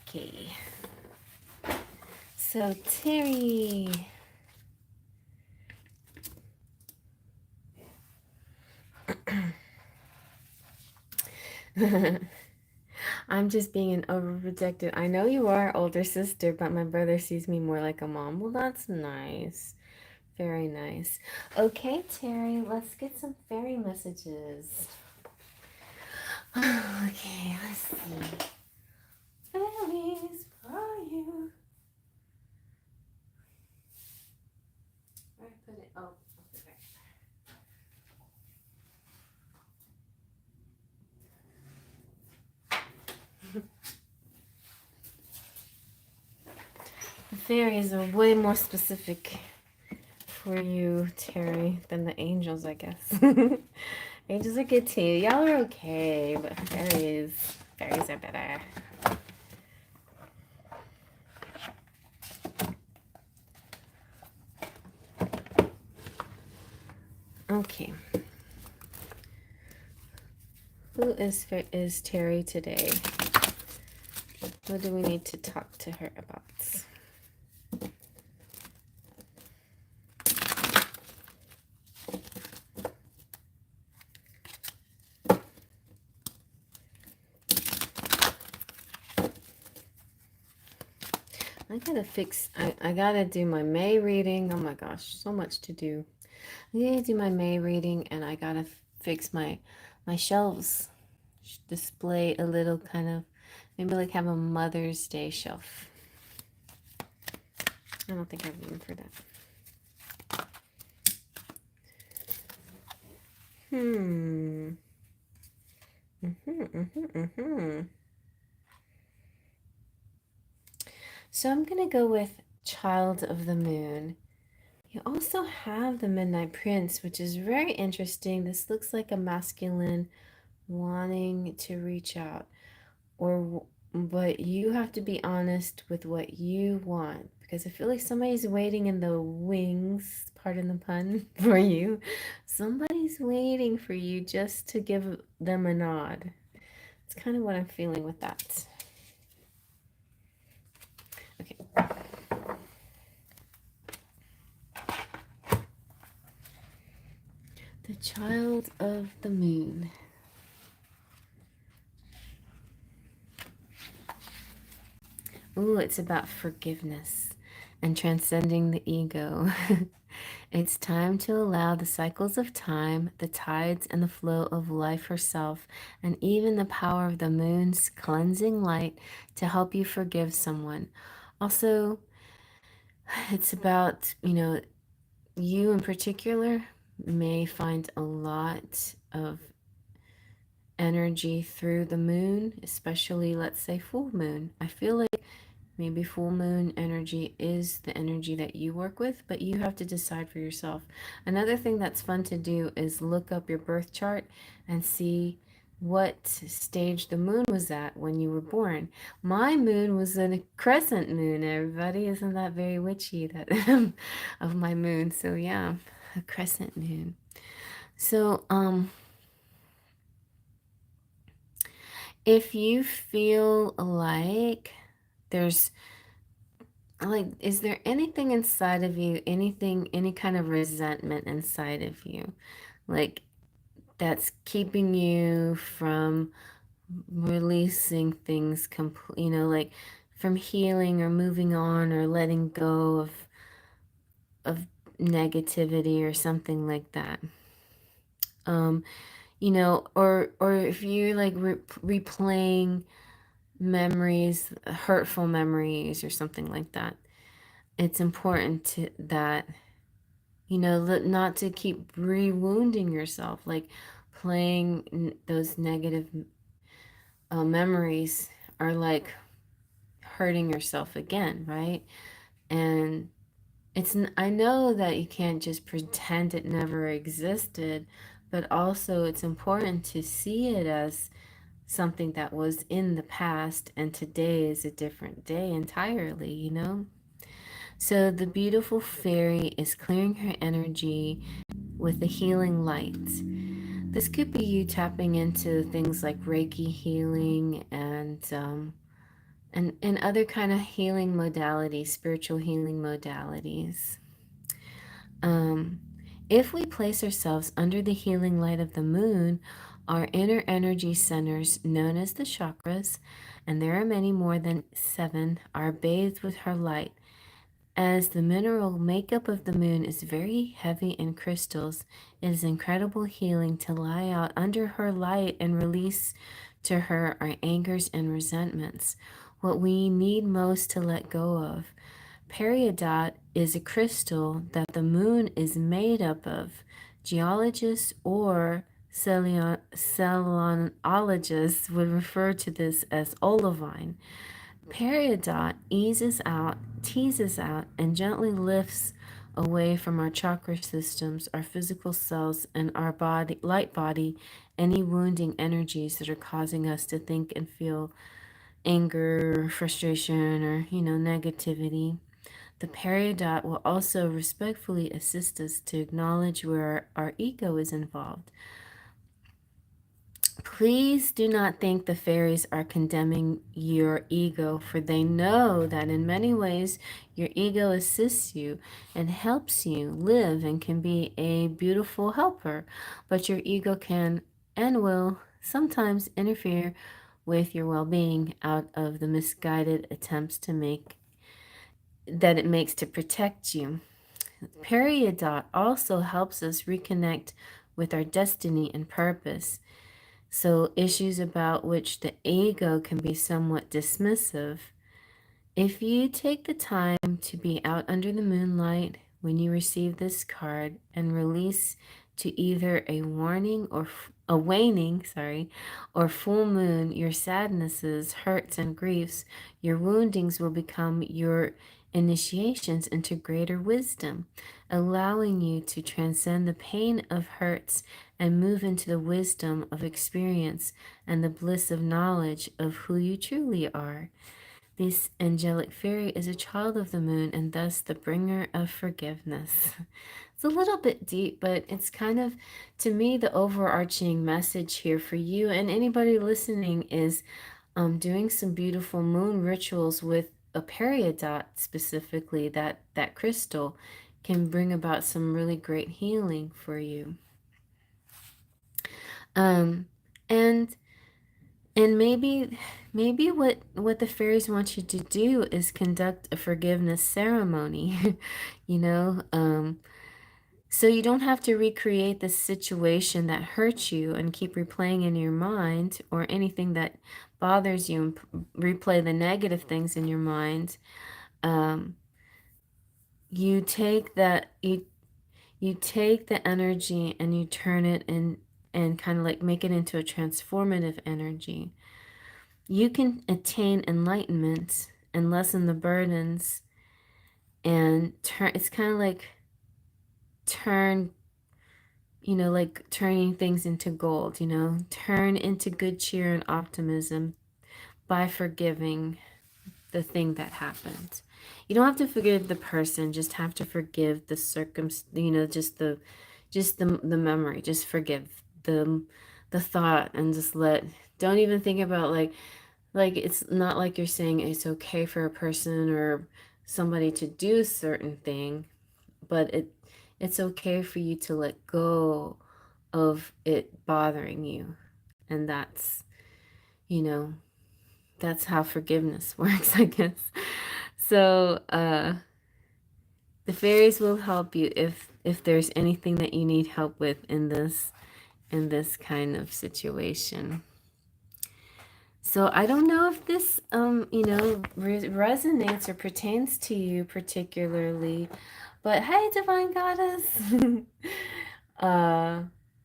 Okay. So Terry. I'm just being an overprotective. I know you are older sister, but my brother sees me more like a mom. Well, that's nice. Very nice. Okay, Terry, let's get some fairy messages. Okay, let's see. Fairies for you. Where I put it? Oh, okay. The fairies are way more specific for you, Terry, than the angels, I guess. Angels are good too. Y'all are okay, but fairies are better. Okay. Who is Terry today? What do we need to talk to her about? I gotta do my May reading. Oh my gosh, so much to do. I need to do my May reading, and I gotta fix my shelves. Display a little kind of, maybe like have a Mother's Day shelf. I don't think I have room for that. So I'm gonna go with Child of the Moon. You also have the Midnight Prince, which is very interesting. This looks like a masculine wanting to reach out, or but you have to be honest with what you want, because I feel like somebody's waiting in the wings, pardon the pun, for you. Somebody's waiting for you just to give them a nod. It's kind of what I'm feeling with that. Okay. The Child of the Moon. Ooh, it's about forgiveness and transcending the ego. It's time to allow the cycles of time, the tides and the flow of life herself, and even the power of the moon's cleansing light to help you forgive someone. Also, it's about, you in particular may find a lot of energy through the moon, especially, let's say, full moon. I feel like maybe full moon energy is the energy that you work with, but you have to decide for yourself. Another thing that's fun to do is look up your birth chart and see what stage the moon was at when you were born. My moon was a crescent moon, everybody. Isn't that very witchy that of my moon? So yeah, a crescent moon. So if you feel like there's is there anything inside of you, any kind of resentment inside of you, like that's keeping you from releasing things like from healing or moving on or letting go of negativity or something like that? Or if you're like replaying memories, hurtful memories or something like that, it's important to that, not to keep re-wounding yourself, like playing those negative memories are like hurting yourself again, right? And I know that you can't just pretend it never existed, but also it's important to see it as something that was in the past, and today is a different day entirely. So the beautiful fairy is clearing her energy with the healing light. This could be you tapping into things like Reiki healing and other kind of healing modalities, spiritual healing modalities. If we place ourselves under the healing light of the moon, our inner energy centers, known as the chakras, and there are many more than 7, are bathed with her light. As the mineral makeup of the moon is very heavy in crystals, it is incredible healing to lie out under her light and release to her our angers and resentments, what we need most to let go of. Peridot is a crystal that the moon is made up of. Geologists or selenologists would refer to this as olivine. Peridot teases out, and gently lifts away from our chakra systems, our physical cells, and our body, light body, any wounding energies that are causing us to think and feel anger, frustration, or, negativity. The peridot will also respectfully assist us to acknowledge where our ego is involved. Please do not think the fairies are condemning your ego, for they know that in many ways your ego assists you and helps you live and can be a beautiful helper, but your ego can and will sometimes interfere with your well-being out of the misguided attempts that it makes to protect you. Peridot also helps us reconnect with our destiny and purpose. So issues about which the ego can be somewhat dismissive. If you take the time to be out under the moonlight when you receive this card and release to either a warning or a waning, or full moon, your sadnesses, hurts, and griefs, your woundings will become your initiations into greater wisdom, allowing you to transcend the pain of hurts and move into the wisdom of experience and the bliss of knowledge of who you truly are. This angelic fairy is a child of the moon and thus the bringer of forgiveness. It's a little bit deep, but it's kind of, to me, the overarching message here for you and anybody listening is doing some beautiful moon rituals with a peridot specifically, that crystal can bring about some really great healing for you. Um, and and maybe what the fairies want you to do is conduct a forgiveness ceremony, you know, so you don't have to recreate the situation that hurts you and keep replaying in your mind or anything that bothers you and replay the negative things in your mind. Um, you take that you take the energy and you turn it in and kind of like make it into a transformative energy. You can attain enlightenment and lessen the burdens and turn, it's kind of like turn, like turning things into gold, turn into good cheer and optimism by forgiving the thing that happened. You don't have to forgive the person, just have to forgive the just the memory. Just forgive the thought and just don't even think about like it's not like you're saying it's okay for a person or somebody to do a certain thing, but it's okay for you to let go of it bothering you. And you know, that's how forgiveness works, I guess. So, the fairies will help you if there's anything that you need help with in this kind of situation. So I don't know if this resonates or pertains to you particularly, but hey, Divine Goddess. uh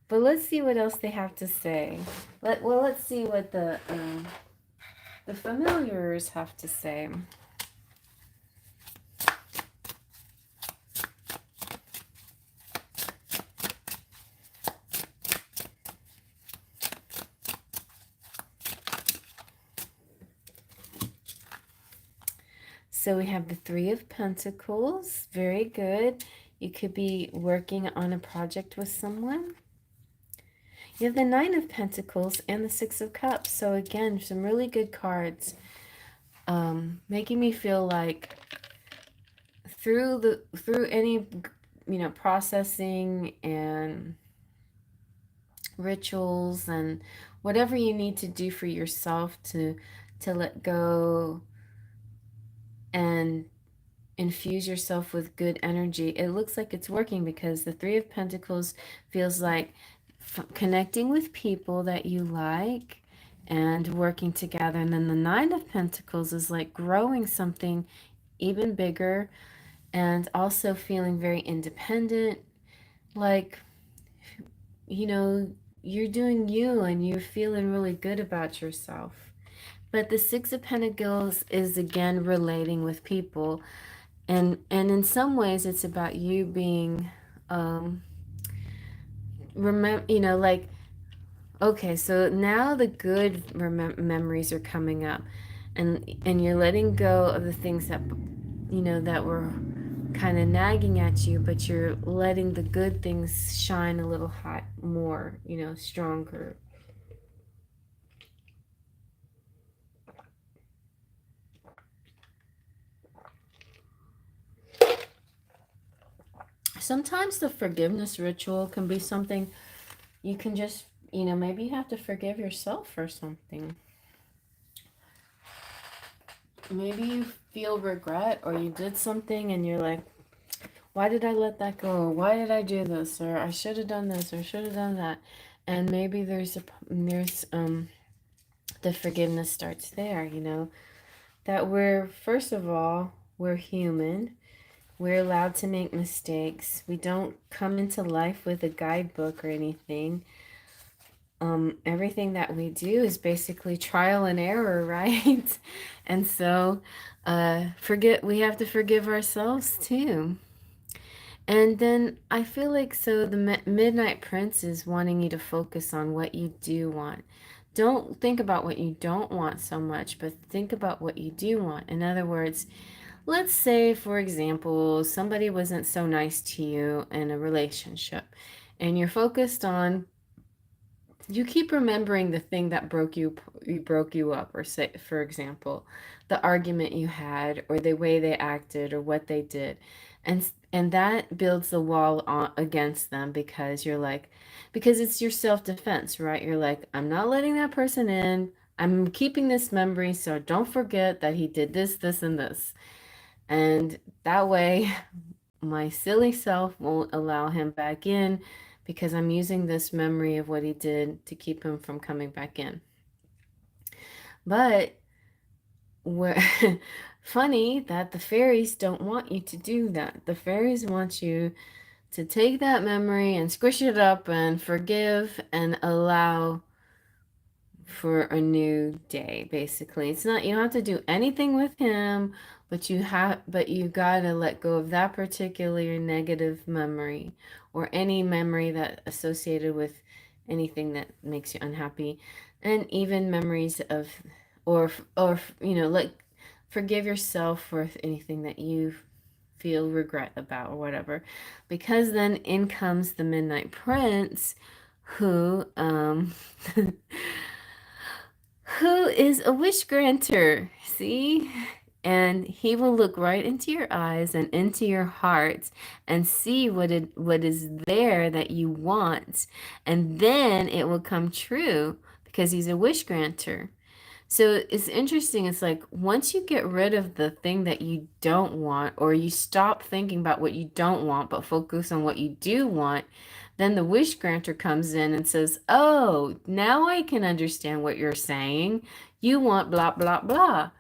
but let's see what else they have to say. Let's see what the familiars have to say. So we have the Three of Pentacles. Very good. You could be working on a project with someone. You have the Nine of Pentacles and the Six of Cups. So again, some really good cards. Making me feel like through any processing and rituals and whatever you need to do for yourself to let go and infuse yourself with good energy, it looks like it's working because the Three of Pentacles feels like connecting with people that you like and working together. And then the Nine of Pentacles is like growing something even bigger and also feeling very independent, like you're doing you and you're feeling really good about yourself. But the Six of Pentacles is again relating with people, and in some ways it's about you being like, okay, so now the good memories are coming up, and you're letting go of the things that that were kind of nagging at you, but you're letting the good things shine a little hot more, stronger. Sometimes the forgiveness ritual can be something you can just, maybe you have to forgive yourself for something. Maybe you feel regret or you did something and you're like, why did I let that go? Why did I do this? Or I should have done this or should have done that. And maybe there's the forgiveness starts there, that first of all, we're human. We're allowed to make mistakes. We don't come into life with a guidebook or anything. everything that we do is basically trial and error, right? And so, we have to forgive ourselves too. And then I feel like so the Midnight Prince is wanting you to focus on what you do want. Don't think about what you don't want so much, but think about what you do want. In other words, let's say, for example, somebody wasn't so nice to you in a relationship, and you're focused on, you keep remembering the thing that broke you up, or say, for example, the argument you had, or the way they acted, or what they did, and that builds the wall against them, because you're like, because it's your self-defense, right? You're like, I'm not letting that person in, I'm keeping this memory, so don't forget that he did this, this, and this. And that way, my silly self won't allow him back in, because I'm using this memory of what he did to keep him from coming back in. But where funny that the fairies don't want you to do that. The fairies want you to take that memory and squish it up and forgive and allow for a new day. Basically, it's not, you don't have to do anything with him, but you gotta let go of that particular negative memory, or any memory that associated with anything that makes you unhappy, and even memories of, or like, forgive yourself for anything that you feel regret about, or whatever, because then in comes the Midnight Prince, who who is a wish granter. See? And he will look right into your eyes and into your heart and see what is there that you want. And then it will come true, because he's a wish granter. So it's interesting. It's like, once you get rid of the thing that you don't want, or you stop thinking about what you don't want, but focus on what you do want, then the wish granter comes in and says, oh, now I can understand what you're saying. You want blah, blah, blah.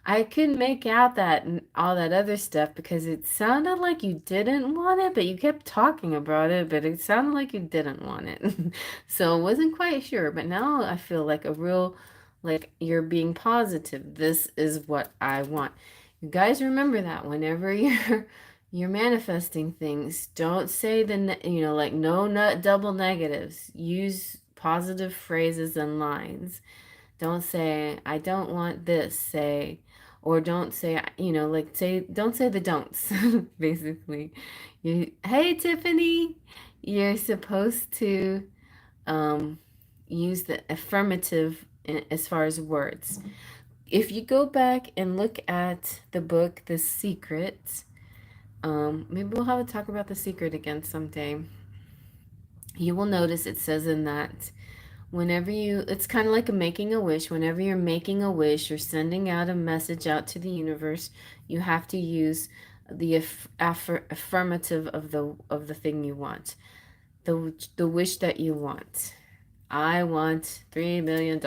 I couldn't make out that all that other stuff, because it sounded like you didn't want it, but you kept talking about it, but it sounded like you didn't want it. So I wasn't quite sure, but now I feel like a real, like, you're being positive. This is what I want. You guys remember that whenever you're manifesting things, don't say like, no, not double negatives. Use positive phrases and lines. Don't say, I don't want this, say, or don't say, like, say, don't say the don'ts, basically. Hey, Tiffany, you're supposed to use the affirmative as far as words. If you go back and look at the book, The Secret, maybe we'll have a talk about The Secret again someday. You will notice it says in that, it's kind of like making a wish. Whenever you're making a wish or sending out a message out to the universe, you have to use the affirmative of the thing you want, the wish that you want. I want $3 million.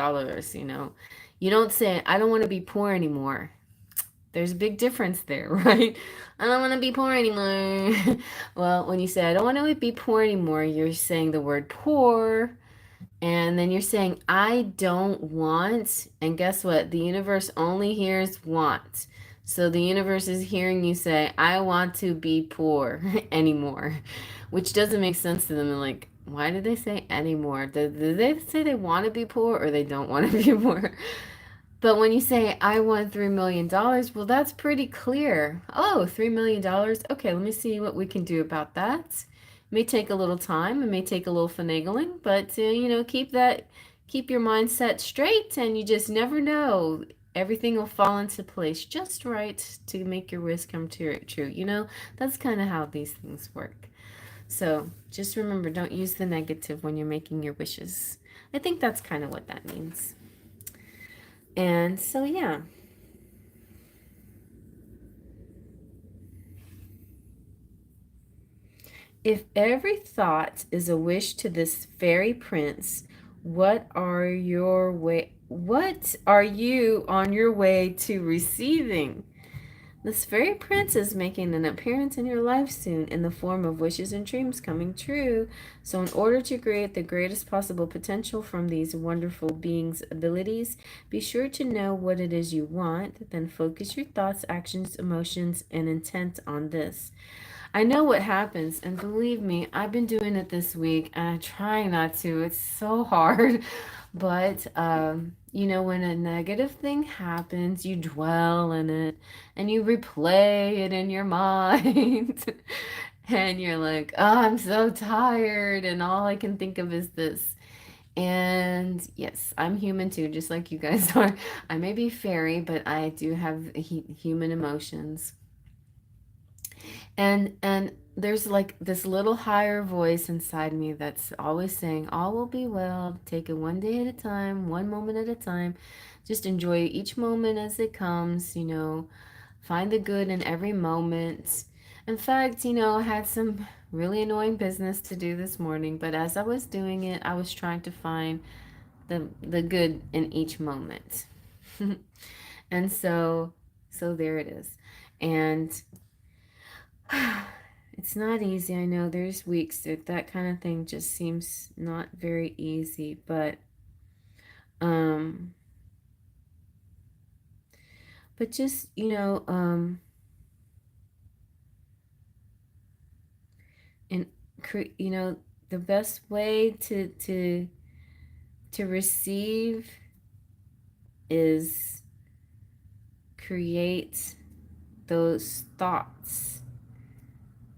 You don't say, I don't want to be poor anymore. There's a big difference there, right? I don't want to be poor anymore. Well, when you say, I don't want to be poor anymore, you're saying the word poor. And then you're saying, I don't want. And guess what? The universe only hears want. So the universe is hearing you say, I want to be poor anymore, which doesn't make sense to them. And like, why did they say anymore? Did they say they want to be poor, or they don't want to be poor? But when you say, I want $3 million, well, that's pretty clear. Oh, $3 million. Okay, let me see what we can do about that. It may take a little time. It may take a little finagling, but keep your mindset straight, and you just never know. Everything will fall into place just right to make your wish come true. That's kind of how these things work. So just remember, don't use the negative when you're making your wishes. I think that's kind of what that means. And so, yeah. If every thought is a wish to this fairy prince, what are you on your way to receiving? This fairy prince is making an appearance in your life soon in the form of wishes and dreams coming true. So, in order to create the greatest possible potential from these wonderful beings' abilities, be sure to know what it is you want. Then focus your thoughts, actions, emotions, and intent on this. I know what happens, and believe me, I've been doing it this week, and I try not to. It's so hard. But, when a negative thing happens, you dwell in it and you replay it in your mind. And you're like, oh, I'm so tired, and all I can think of is this. And yes, I'm human too, just like you guys are. I may be fairy, but I do have human emotions. And there's like this little higher voice inside me that's always saying all will be well, take it one day at a time, one moment at a time, just enjoy each moment as it comes, find the good in every moment. In fact, I had some really annoying business to do this morning, but as I was doing it, I was trying to find the good in each moment. And so there it is. And it's not easy. I know there's weeks that kind of thing just seems not very easy, um but just, and the best way to receive is create those thoughts,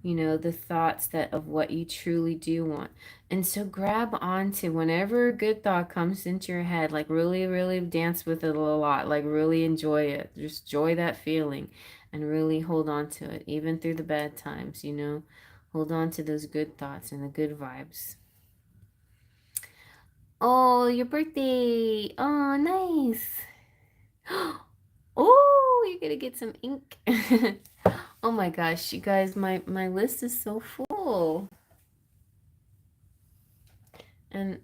the thoughts that of what you truly do want. And so grab onto whenever a good thought comes into your head, like really, really dance with it a lot, like really enjoy it. Just enjoy that feeling and really hold on to it, even through the bad times, Hold on to those good thoughts and the good vibes. Oh, your birthday. Oh, nice. Oh, you're gonna get some ink. Oh my gosh, you guys, my list is so full. And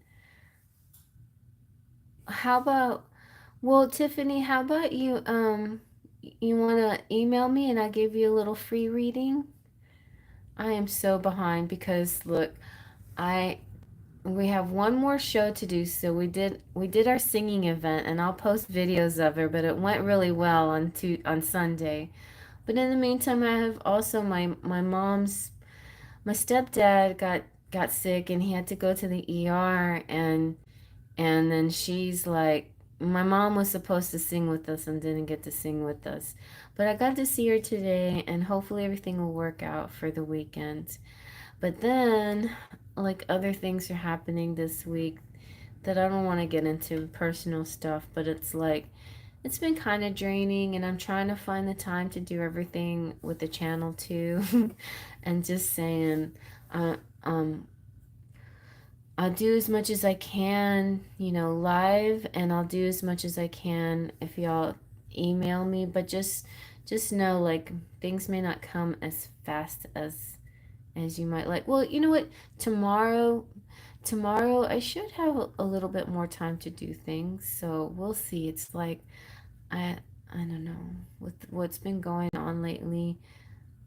how about, well, Tiffany, how about you want to email me and I give you a little free reading? I am so behind because look, I we have one more show to do. So we did our singing event and I'll post videos of her, but it went really well on Sunday. But in the meantime, I have also my stepdad got sick and he had to go to the ER, and then she's like, my mom was supposed to sing with us and didn't get to sing with us. But I got to see her today, and hopefully everything will work out for the weekend. But then, like, other things are happening this week that I don't want to get into personal stuff, but it's like, it's been kind of draining, and I'm trying to find the time to do everything with the channel too. And just saying, uh, um, I'll do as much as I can, live, and I'll do as much as I can if y'all email me, but just know, like, things may not come as fast as you might like. Well, you know what? Tomorrow I should have a little bit more time to do things, so we'll see. It's like I I don't know with what's been going on lately.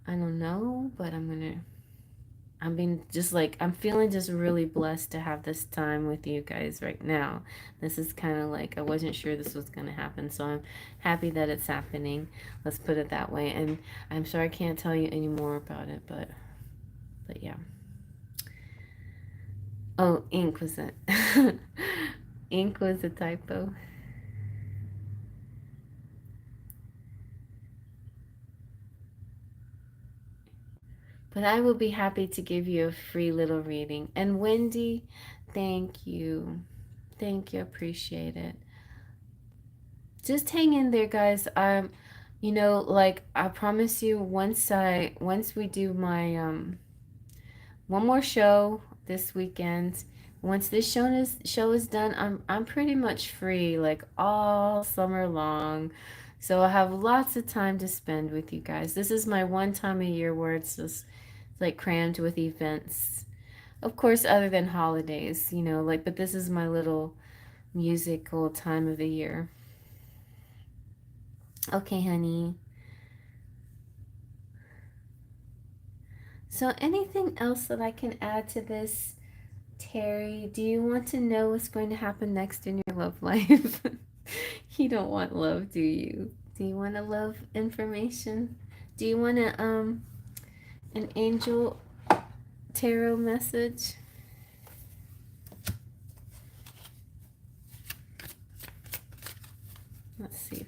I don't know, but I'm feeling just really blessed to have this time with you guys right now. This is kind of like I wasn't sure this was going to happen, so I'm happy that it's happening. Let's put it that way. And I'm sorry I can't tell you any more about it, but yeah. Oh, ink was it? Ink was a typo. But I will be happy to give you a free little reading. And Wendy, thank you. Thank you. Appreciate it. Just hang in there, guys. Like I promise you, once we do my one more show this weekend, once this show is done, I'm pretty much free like all summer long. So I have lots of time to spend with you guys. This is my one time a year where it's just like crammed with events. Of course, other than holidays, but this is my little musical time of the year. Okay, honey. So anything else that I can add to this, Terry? Do you want to know what's going to happen next in your love life? You don't want love, do you? Do you want a love information? Do you want an angel tarot message? Let's see if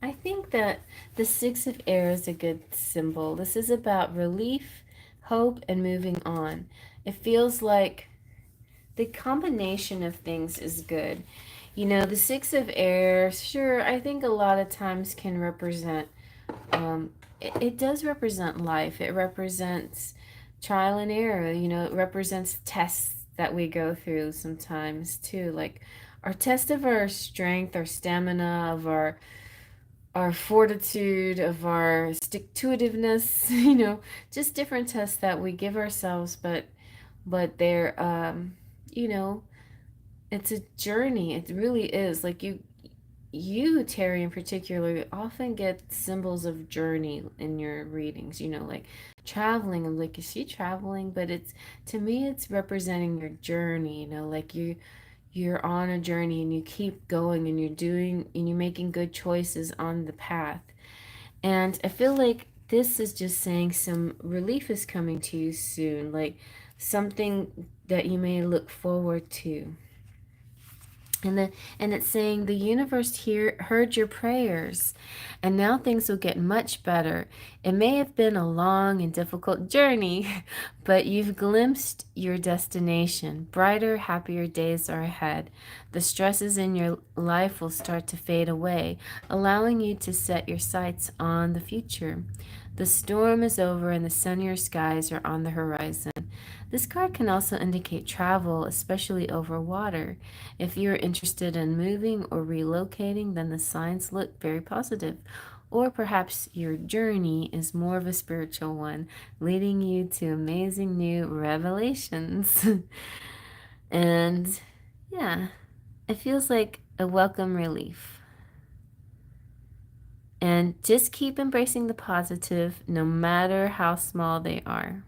I think that the Six of Air is a good symbol. This is about relief, hope, and moving on. It feels like the combination of things is good. You know, the Six of Air, sure, I think a lot of times can represent, it does represent life. It represents trial and error. You know, it represents tests that we go through sometimes too. Like our test of our strength, our stamina, of our fortitude, of our stick-to-itiveness, you know, just different tests that we give ourselves, but they're you know, it's a journey. It really is. Like you, Terry, in particular, often get symbols of journey in your readings, you know, like traveling. I'm like, is she traveling? But it's, to me, it's representing your journey, you know, like you're on a journey and you keep going and you're doing and you're making good choices on the path. And I feel like this is just saying some relief is coming to you soon, like something that you may look forward to. And it's saying the universe heard your prayers, and now things will get much better. It may have been a long and difficult journey, but you've glimpsed your destination. Brighter, happier days are ahead. The stresses in your life will start to fade away, allowing you to set your sights on the future. The storm is over and the sunnier skies are on the horizon. This card can also indicate travel, especially over water. If you're interested in moving or relocating, then the signs look very positive. Or perhaps your journey is more of a spiritual one, leading you to amazing new revelations. And yeah, it feels like a welcome relief. And just keep embracing the positive, no matter how small they are.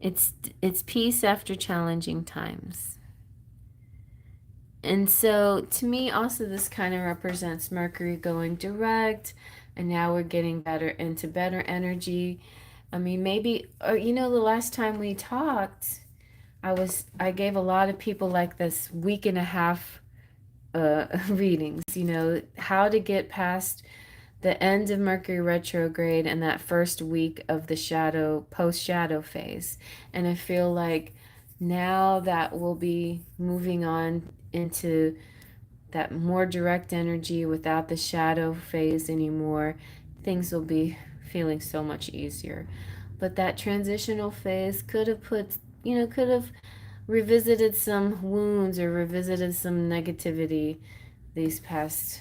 It's peace after challenging times. And so to me also this kind of represents Mercury going direct, and now we're getting better into better energy. I mean, maybe you know, the last time we talked, I gave a lot of people like this week and a half readings, you know, how to get past the end of Mercury retrograde and that first week of the post shadow phase. And I feel like now that we'll be moving on into that more direct energy without the shadow phase anymore, things will be feeling so much easier. But that transitional phase could have could have revisited some wounds or revisited some negativity these past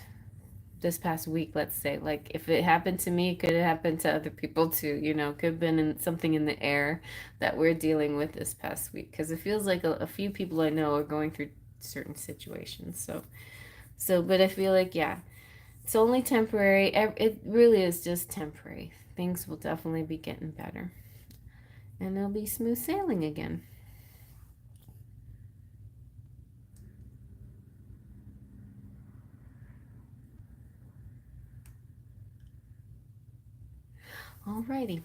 this past week, let's say. Like if it happened to me, it could have happened to other people too, you know, could have been something in the air that we're dealing with this past week, because it feels like a few people I know are going through certain situations. So but I feel like, yeah, it's only temporary. It really is just temporary. Things will definitely be getting better, and it'll be smooth sailing again. Alrighty.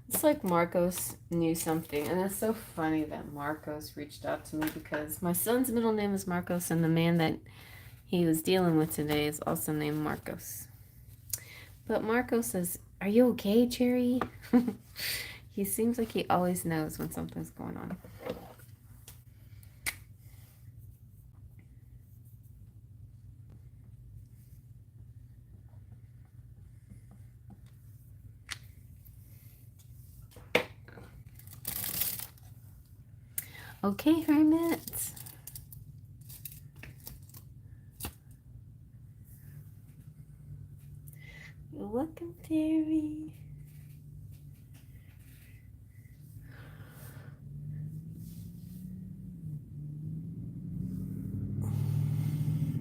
It's like Marcos knew something, and it's so funny that Marcos reached out to me, because my son's middle name is Marcos, and the man that he was dealing with today is also named Marcos. But Marcos says, "Are you okay, Cherry?" He seems like he always knows when something's going on. Okay, Hermit. You're welcome, Terry.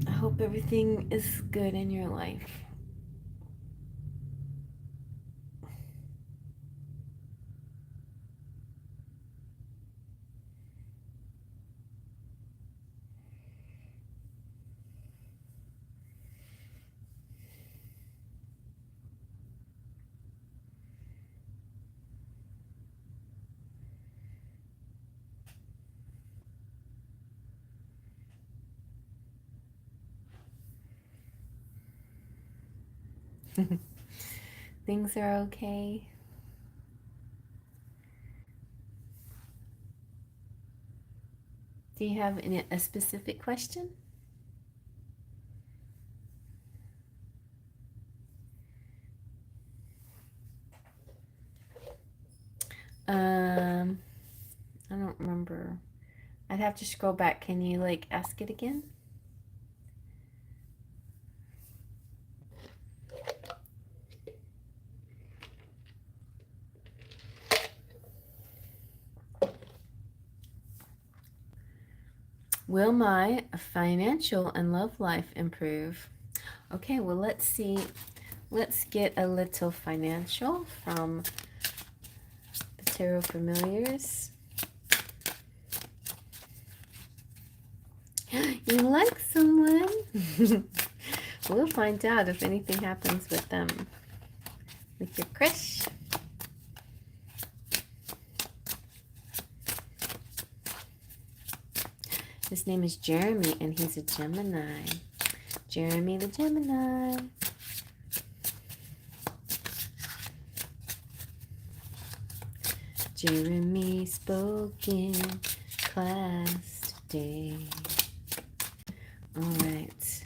I hope everything is good in your life. Things are okay. Do you have a specific question? Um, I don't remember. I'd have to scroll back. Can you like ask it again? Will my financial and love life improve? Okay, well, let's see. Let's get a little financial from the Tarot Familiars. You like someone? We'll find out if anything happens with them. With your crush. His name is Jeremy, and he's a Gemini. Jeremy the Gemini. Jeremy spoke in class today. All right.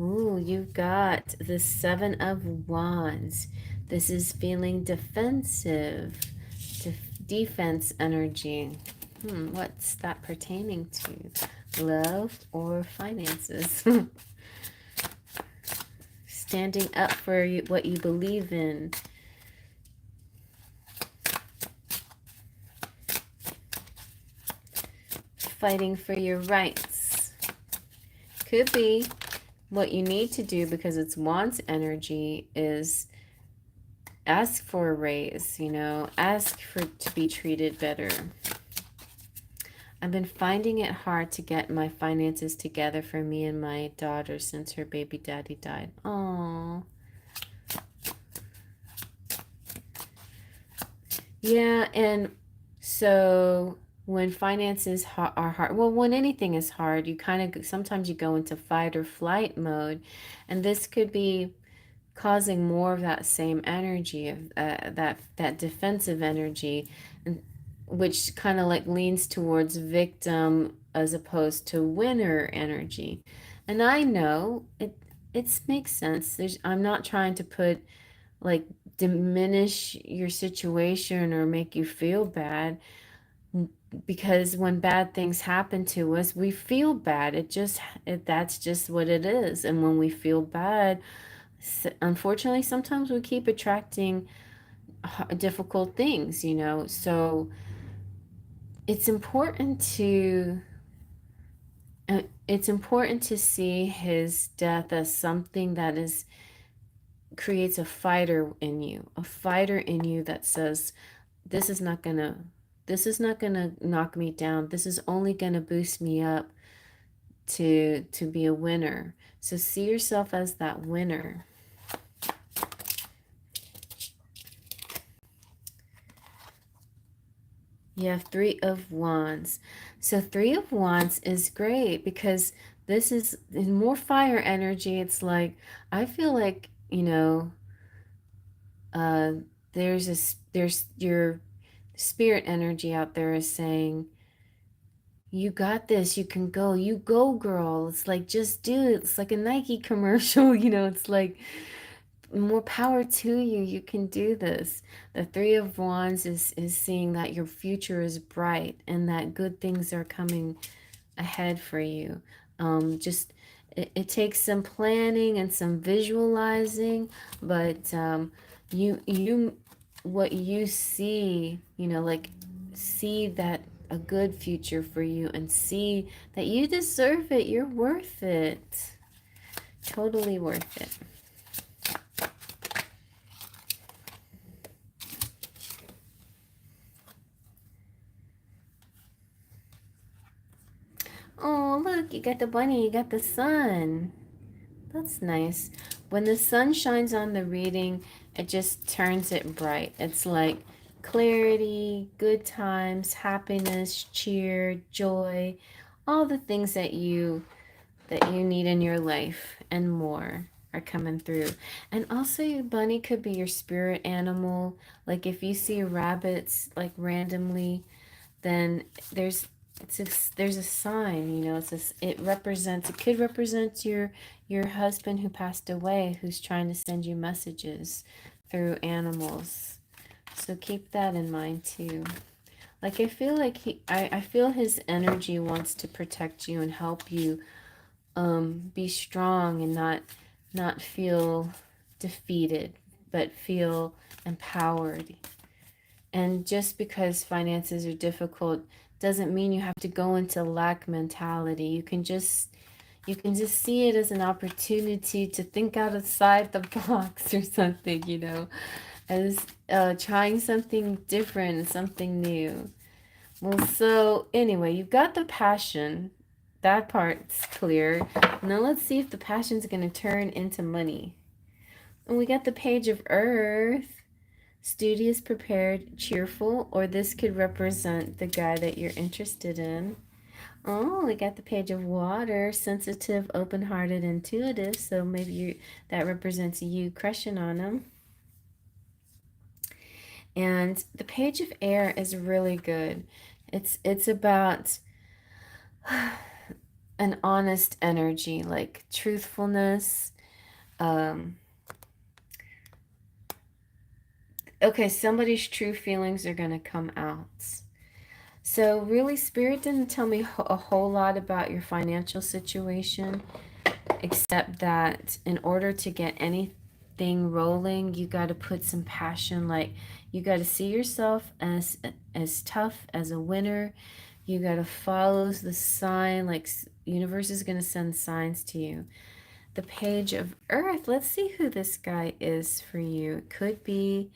Ooh, you've got the Seven of Wands. This is feeling defensive, defense energy. What's that pertaining to? Love or finances? Standing up for what you believe in. Fighting for your rights. Could be what you need to do, because it's Wands energy, is ask for a raise, ask for to be treated better. I've been finding it hard to get my finances together for me and my daughter since her baby daddy died. Oh. Yeah, and so when finances are hard, well, when anything is hard, you kind of sometimes you go into fight or flight mode, and this could be causing more of that same energy of that defensive energy, and which kind of like leans towards victim as opposed to winner energy. And I know it makes sense. I'm not trying to put like diminish your situation or make you feel bad, because when bad things happen to us, we feel bad. That's just what it is. And when we feel bad, unfortunately, sometimes we keep attracting difficult things, So it's important to see his death as something that creates a fighter in you that says, this is not gonna knock me down. This is only gonna boost me up to be a winner. So see yourself as that winner. You have Three of Wands. So Three of Wands is great because this is more fire energy. It's like, I feel like, uh, there's your spirit energy out there is saying, you got this, you can go, you go, girl. It's like, just do it. It's like a Nike commercial, it's like, more power to you. You can do this. The Three of Wands is seeing that your future is bright and that good things are coming ahead for you. Just it takes some planning and some visualizing, but you what you see, like see that a good future for you and see that you deserve it. You're worth it. Totally worth it. Oh, look, you got the bunny, you got the sun. That's nice. When the sun shines on the reading, it just turns it bright. It's like clarity, good times, happiness, cheer, joy, all the things that you need in your life and more are coming through. And also your bunny could be your spirit animal. Like if you see rabbits like randomly, then there's a sign, it could represent your husband who passed away, who's trying to send you messages through animals. So keep that in mind too. Like I feel like I feel his energy wants to protect you and help you be strong and not feel defeated, but feel empowered. And just because finances are difficult doesn't mean you have to go into lack mentality. You can just see it as an opportunity to think outside the box or something, as trying something different, something new. Well, so anyway, you've got the passion. That part's clear. Now let's see if the passion's going to turn into money. And we got the Page of Earth. Studious, prepared, cheerful, or this could represent the guy that you're interested in. Oh, we got the Page of Water, sensitive, open-hearted, intuitive. So maybe that represents you crushing on him. And the Page of Air is really good. It's about an honest energy, like truthfulness. Okay, somebody's true feelings are going to come out. So really, Spirit didn't tell me a whole lot about your financial situation, except that in order to get anything rolling, you got to put some passion. Like you got to see yourself as tough, as a winner. You got to follow the sign. Like universe is going to send signs to you. The Page of Earth. Let's see who this guy is for you. It could be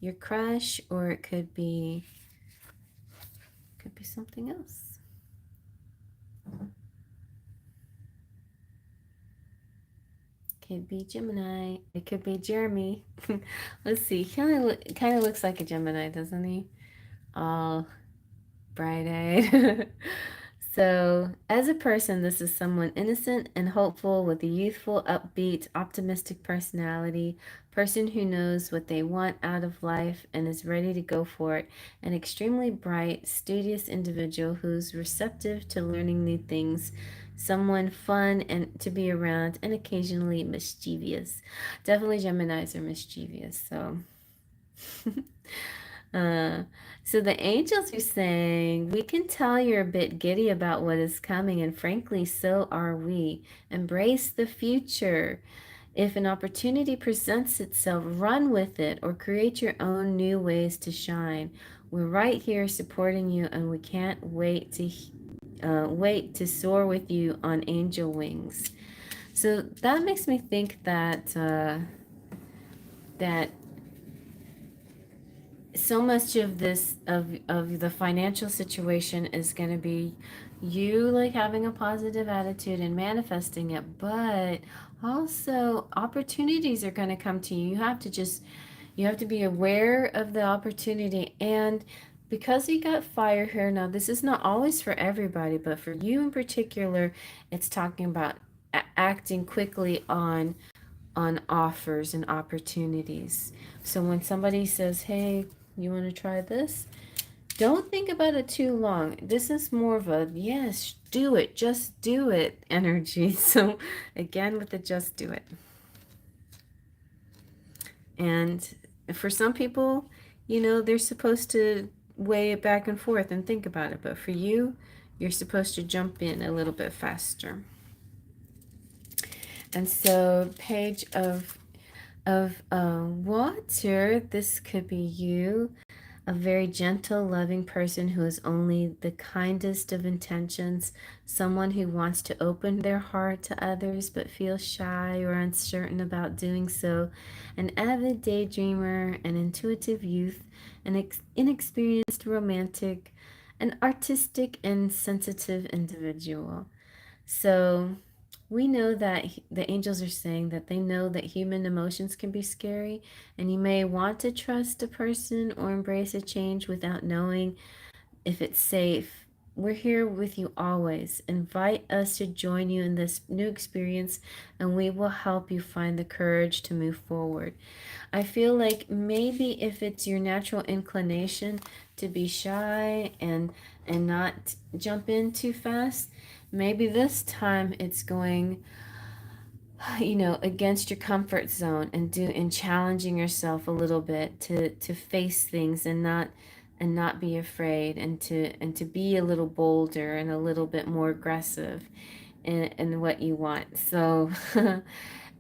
your crush, or it could be something else. Could be Gemini. It could be Jeremy. Let's see. Kind of looks like a Gemini, doesn't he? All bright-eyed. So, as a person, this is someone innocent and hopeful with a youthful, upbeat, optimistic personality, person who knows what they want out of life and is ready to go for it, an extremely bright, studious individual who's receptive to learning new things, someone fun and to be around, and occasionally mischievous. Definitely Geminis are mischievous, so Uh, so the angels are saying, we can tell you're a bit giddy about what is coming, and frankly, so are we. Embrace the future. If an opportunity presents itself, run with it or create your own new ways to shine. We're right here supporting you, and we can't wait to soar with you on angel wings. So that makes me think that so much of this of the financial situation is going to be you like having a positive attitude and manifesting it, but also opportunities are going to come to you. You have to be aware of the opportunity. And because you got fire here, now this is not always for everybody, but for you in particular, it's talking about acting quickly on offers and opportunities. So when somebody says, hey, you want to try this? don't think about it too long. This is more of a yes, do it, just do it energy. So again, with the just do it. And for some people, you know, they're supposed to weigh it back and forth and think about it. But for you, you're supposed to jump in a little bit faster. And so, page of water, this could be you, a very gentle, loving person who has only the kindest of intentions, someone who wants to open their heart to others but feels shy or uncertain about doing so, an avid daydreamer, an intuitive youth, an inexperienced romantic, an artistic and sensitive individual. So we know that the angels are saying that they know that human emotions can be scary, and you may want to trust a person or embrace a change without knowing if it's safe. We're here with you always. Invite us to join you in this new experience, and we will help you find the courage to move forward. I feel like maybe if it's your natural inclination to be shy and not jump in too fast, maybe this time it's going, you know, against your comfort zone and challenging yourself a little bit to face things and not be afraid and to be a little bolder and a little bit more aggressive in what you want. So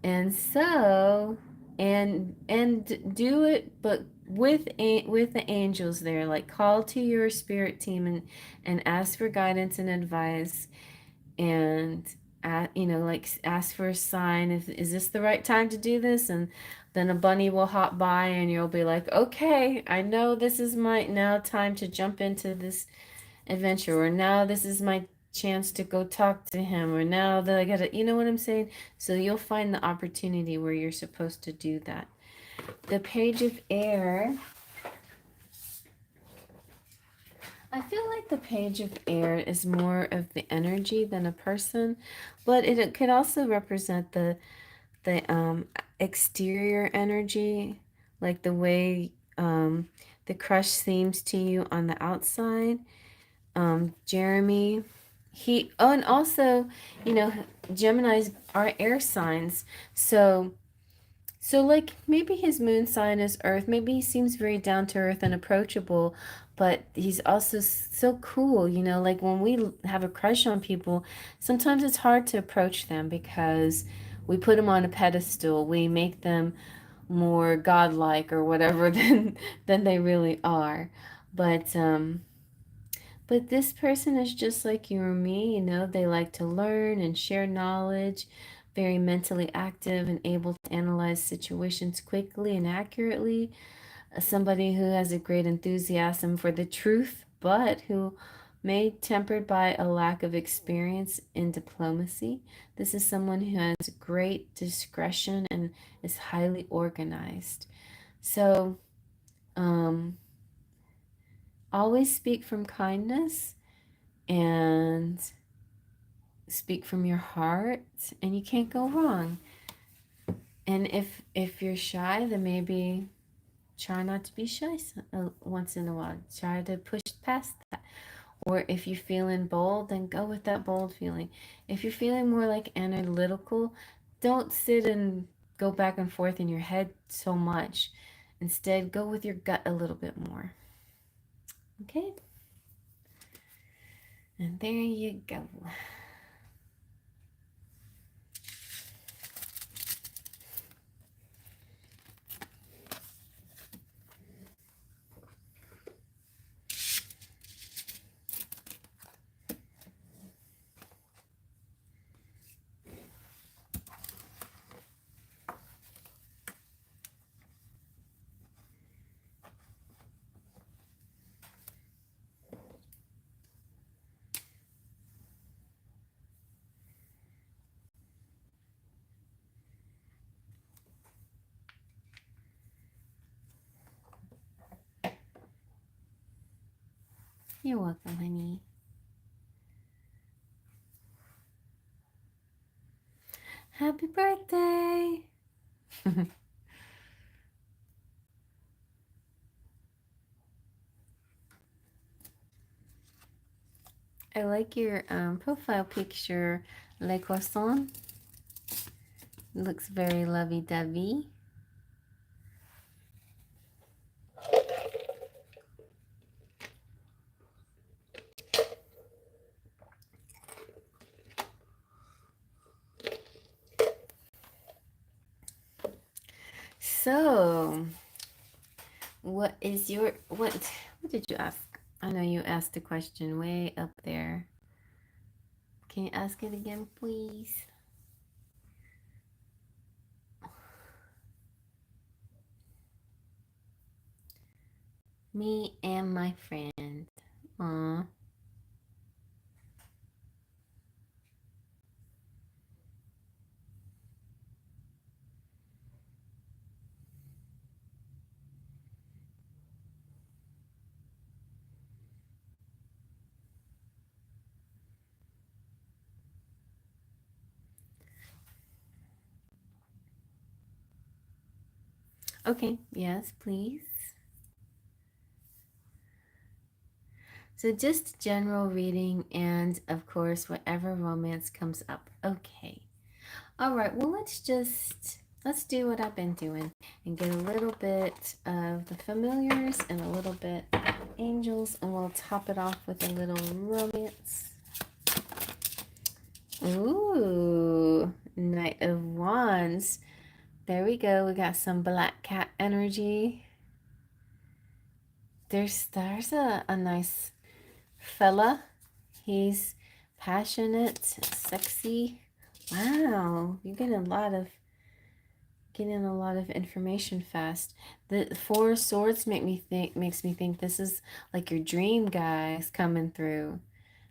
and so and do it, but with the angels there, like call to your spirit team and ask for guidance and advice, and you know, like ask for a sign, if is this the right time to do this, and then a bunny will hop by and you'll be like, okay, I know this is my now time to jump into this adventure, or now this is my chance to go talk to him, or now that I gotta, you know what I'm saying? So you'll find the opportunity where you're supposed to do that. The page of air, I feel like the page of air is more of the energy than a person, but it could also represent the exterior energy, like the way the crush seems to you on the outside. Jeremy, he, oh, and also, you know, Geminis are air signs, so like maybe his moon sign is earth. Maybe he seems very down to earth and approachable, but he's also so cool, you know, like when we have a crush on people, sometimes it's hard to approach them because we put them on a pedestal. We make them more godlike or whatever than they really are. But this person is just like you or me, you know, they like to learn and share knowledge, very mentally active and able to analyze situations quickly and accurately. Somebody who has a great enthusiasm for the truth, but who may tempered by a lack of experience in diplomacy. This is someone who has great discretion and is highly organized. So, um, always speak from kindness and speak from your heart, and you can't go wrong. And if you're shy, then maybe try not to be shy once in a while. Try to push past that. Or if you're feeling bold, then go with that bold feeling. If you're feeling more like analytical, don't sit and go back and forth in your head so much. Instead, go with your gut a little bit more. Okay? And there you go. You're welcome, honey. Happy birthday! I like your profile picture, Le Croissant. Looks very lovey-dovey. So, what is your what did you ask? I know you asked the question way up there. Can you ask it again, please? Me and my friend. Aw. Okay, yes, please. So just general reading and, of course, whatever romance comes up. Okay. All right, well, let's do what I've been doing and get a little bit of the familiars and a little bit angels, and we'll top it off with a little romance. Ooh, Knight of Wands. There we go. We got some black cat energy. There's a nice fella. He's passionate, sexy. Wow, you're getting a lot of information fast. The Four of Swords makes me think this is like your dream guys coming through.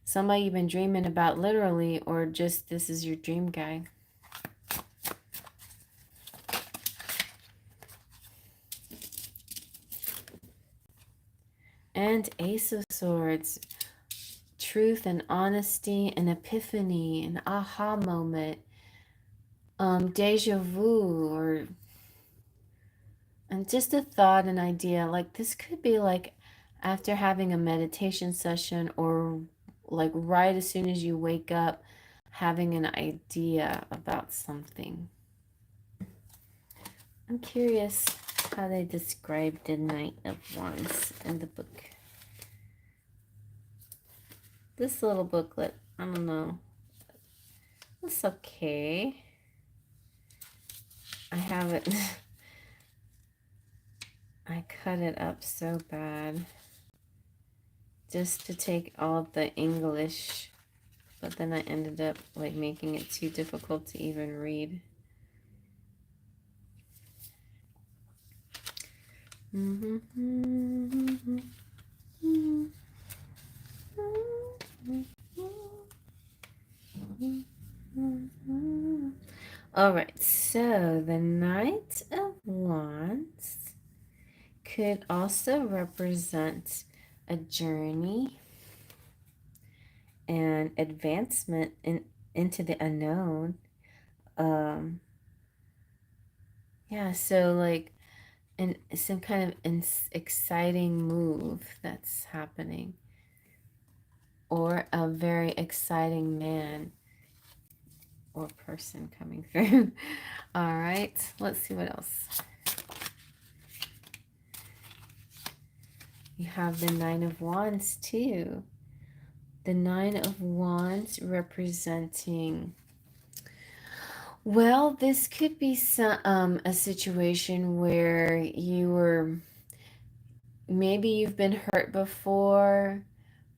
Somebody you've been dreaming about literally, or just this is your dream guy. And Ace of Swords. Truth and honesty, an epiphany, an aha moment, deja vu, and just a thought, an idea. Like this could be like after having a meditation session, or like right as soon as you wake up, having an idea about something. I'm curious how they describe the Knight of Wands in the book. This little booklet, I don't know. It's okay. I have it. I cut it up so bad just to take all of the English, but then I ended up like making it too difficult to even read. All right, so the Knight of Wands could also represent a journey and advancement into the unknown. Yeah, so like some kind of exciting move that's happening, or a very exciting man or person coming through. All right, let's see what else. You have the Nine of Wands too. The Nine of Wands representing, well, this could be a situation where maybe you've been hurt before,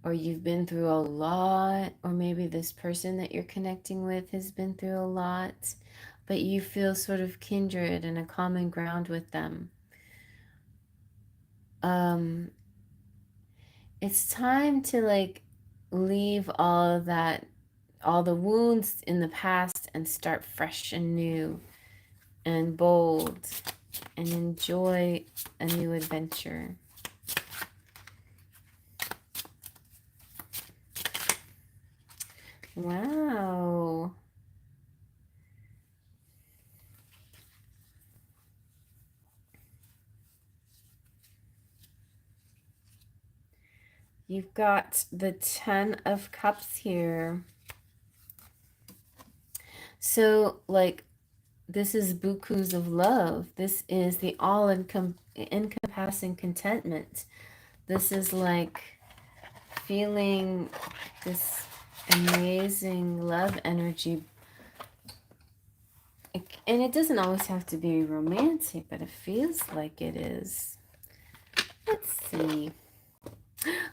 or you've been through a lot, or maybe this person that you're connecting with has been through a lot, but you feel sort of kindred and a common ground with them. It's time to like leave all of that, all the wounds in the past, and start fresh and new and bold and enjoy a new adventure. Wow. You've got the 10 of Cups here. So, like, this is bukus of love. This is the all-encompassing contentment. This is like feeling this amazing love energy. And it doesn't always have to be romantic, but it feels like it is. Let's see.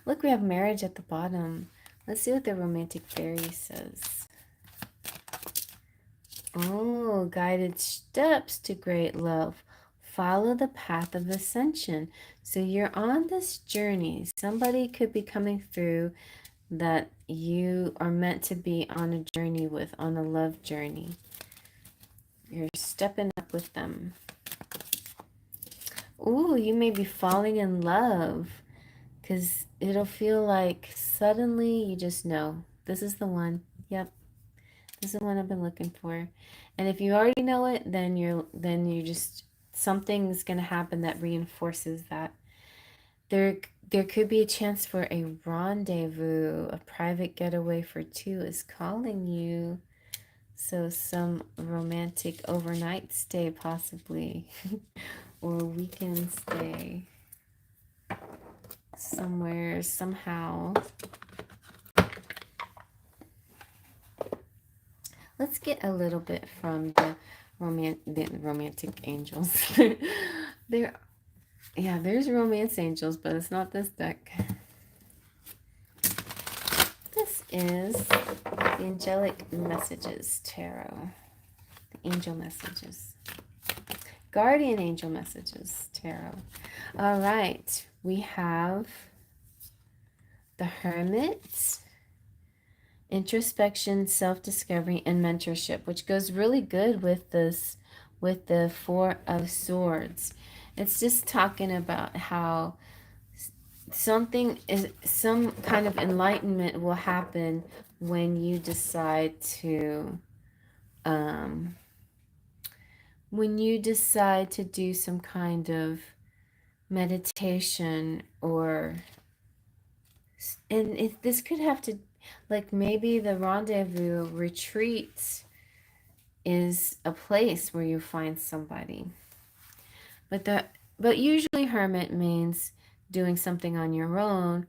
Look, we have marriage at the bottom. Let's see what the romantic fairy says. Oh, guided steps to great love. Follow the path of ascension. So you're on this journey. Somebody could be coming through that you are meant to be on a journey with, on a love journey. You're stepping up with them. Ooh, you may be falling in love because it'll feel like suddenly you just know this is the one. Yep, this is the one I've been looking for. And if you already know it, then you're just something's gonna happen that reinforces that. There could be a chance for a rendezvous. A private getaway for two is calling you. So some romantic overnight stay possibly, or weekend stay somewhere, somehow. Let's get a little bit from the romantic angels. There, yeah, there's romance angels, but it's not this deck. This is the Angelic Messages Tarot. The Angel Messages. Guardian Angel Messages Tarot. All right, we have the Hermit, introspection, self-discovery, and mentorship, which goes really good with this, with the Four of Swords. It's just talking about how some kind of enlightenment will happen when you decide to do some kind of meditation, or and this could have to, like, maybe the rendezvous retreat is a place where you find somebody. But usually hermit means doing something on your own,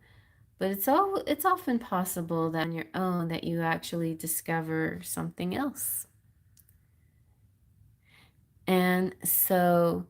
but it's often possible that on your own that you actually discover something else. And so,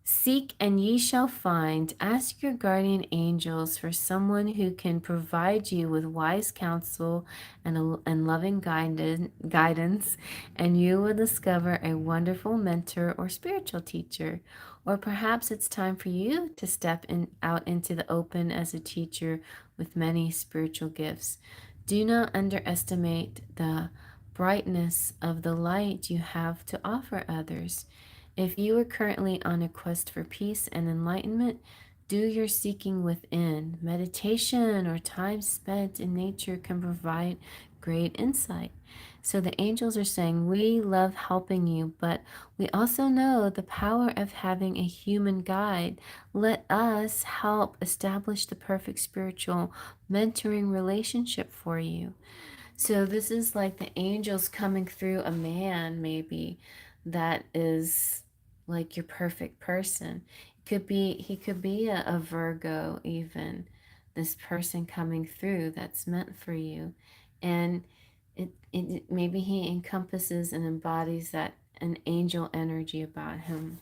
seek and ye shall find. Ask your guardian angels for someone who can provide you with wise counsel and loving guidance, and you will discover a wonderful mentor or spiritual teacher. Or perhaps it's time for you to step out into the open as a teacher with many spiritual gifts. Do not underestimate the brightness of the light you have to offer others. If you are currently on a quest for peace and enlightenment, do your seeking within. Meditation or time spent in nature can provide great insight. So the angels are saying, we love helping you, but we also know the power of having a human guide. Let us help establish the perfect spiritual mentoring relationship for you. So this is like the angels coming through a man, maybe, that is like your perfect person. He could be a Virgo even. This person coming through that's meant for you. And it maybe he encompasses and embodies that an angel energy about him.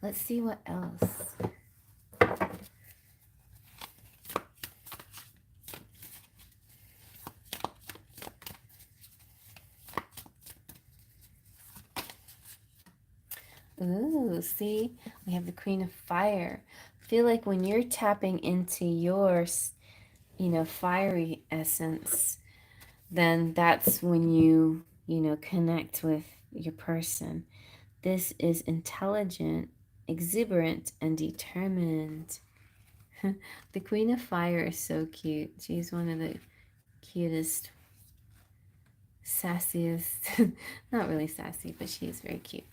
Let's see what else. Ooh, see, we have the Queen of Fire. I feel like when you're tapping into your, fiery essence, then that's when you connect with your person. This is intelligent, exuberant, and determined. The Queen of Fire is so cute. She's one of the cutest, sassiest, not really sassy, but she is very cute.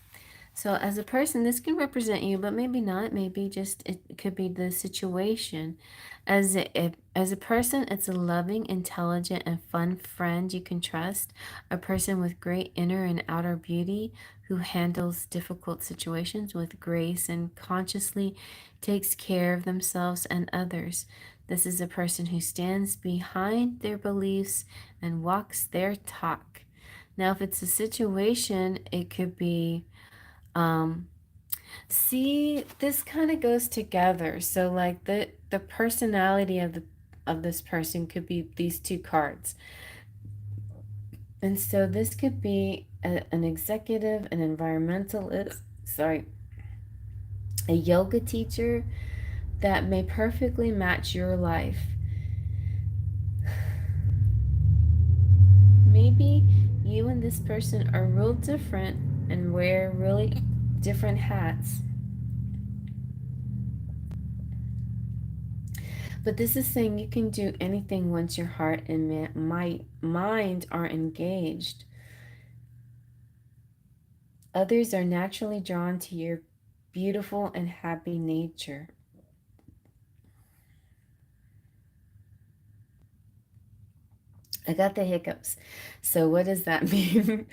So as a person, this can represent you, but maybe not. Maybe just it could be the situation. As a person, it's a loving, intelligent, and fun friend you can trust. A person with great inner and outer beauty who handles difficult situations with grace and consciously takes care of themselves and others. This is a person who stands behind their beliefs and walks their talk. Now, if it's a situation, it could be um, see, this kind of goes together. So like the personality of this person could be these two cards. And so this could be an executive, an environmentalist, sorry, a yoga teacher that may perfectly match your life. Maybe you and this person are real different and wear really different hats. But this is saying you can do anything once your heart and mind are engaged. Others are naturally drawn to your beautiful and happy nature. I got the hiccups. So what does that mean?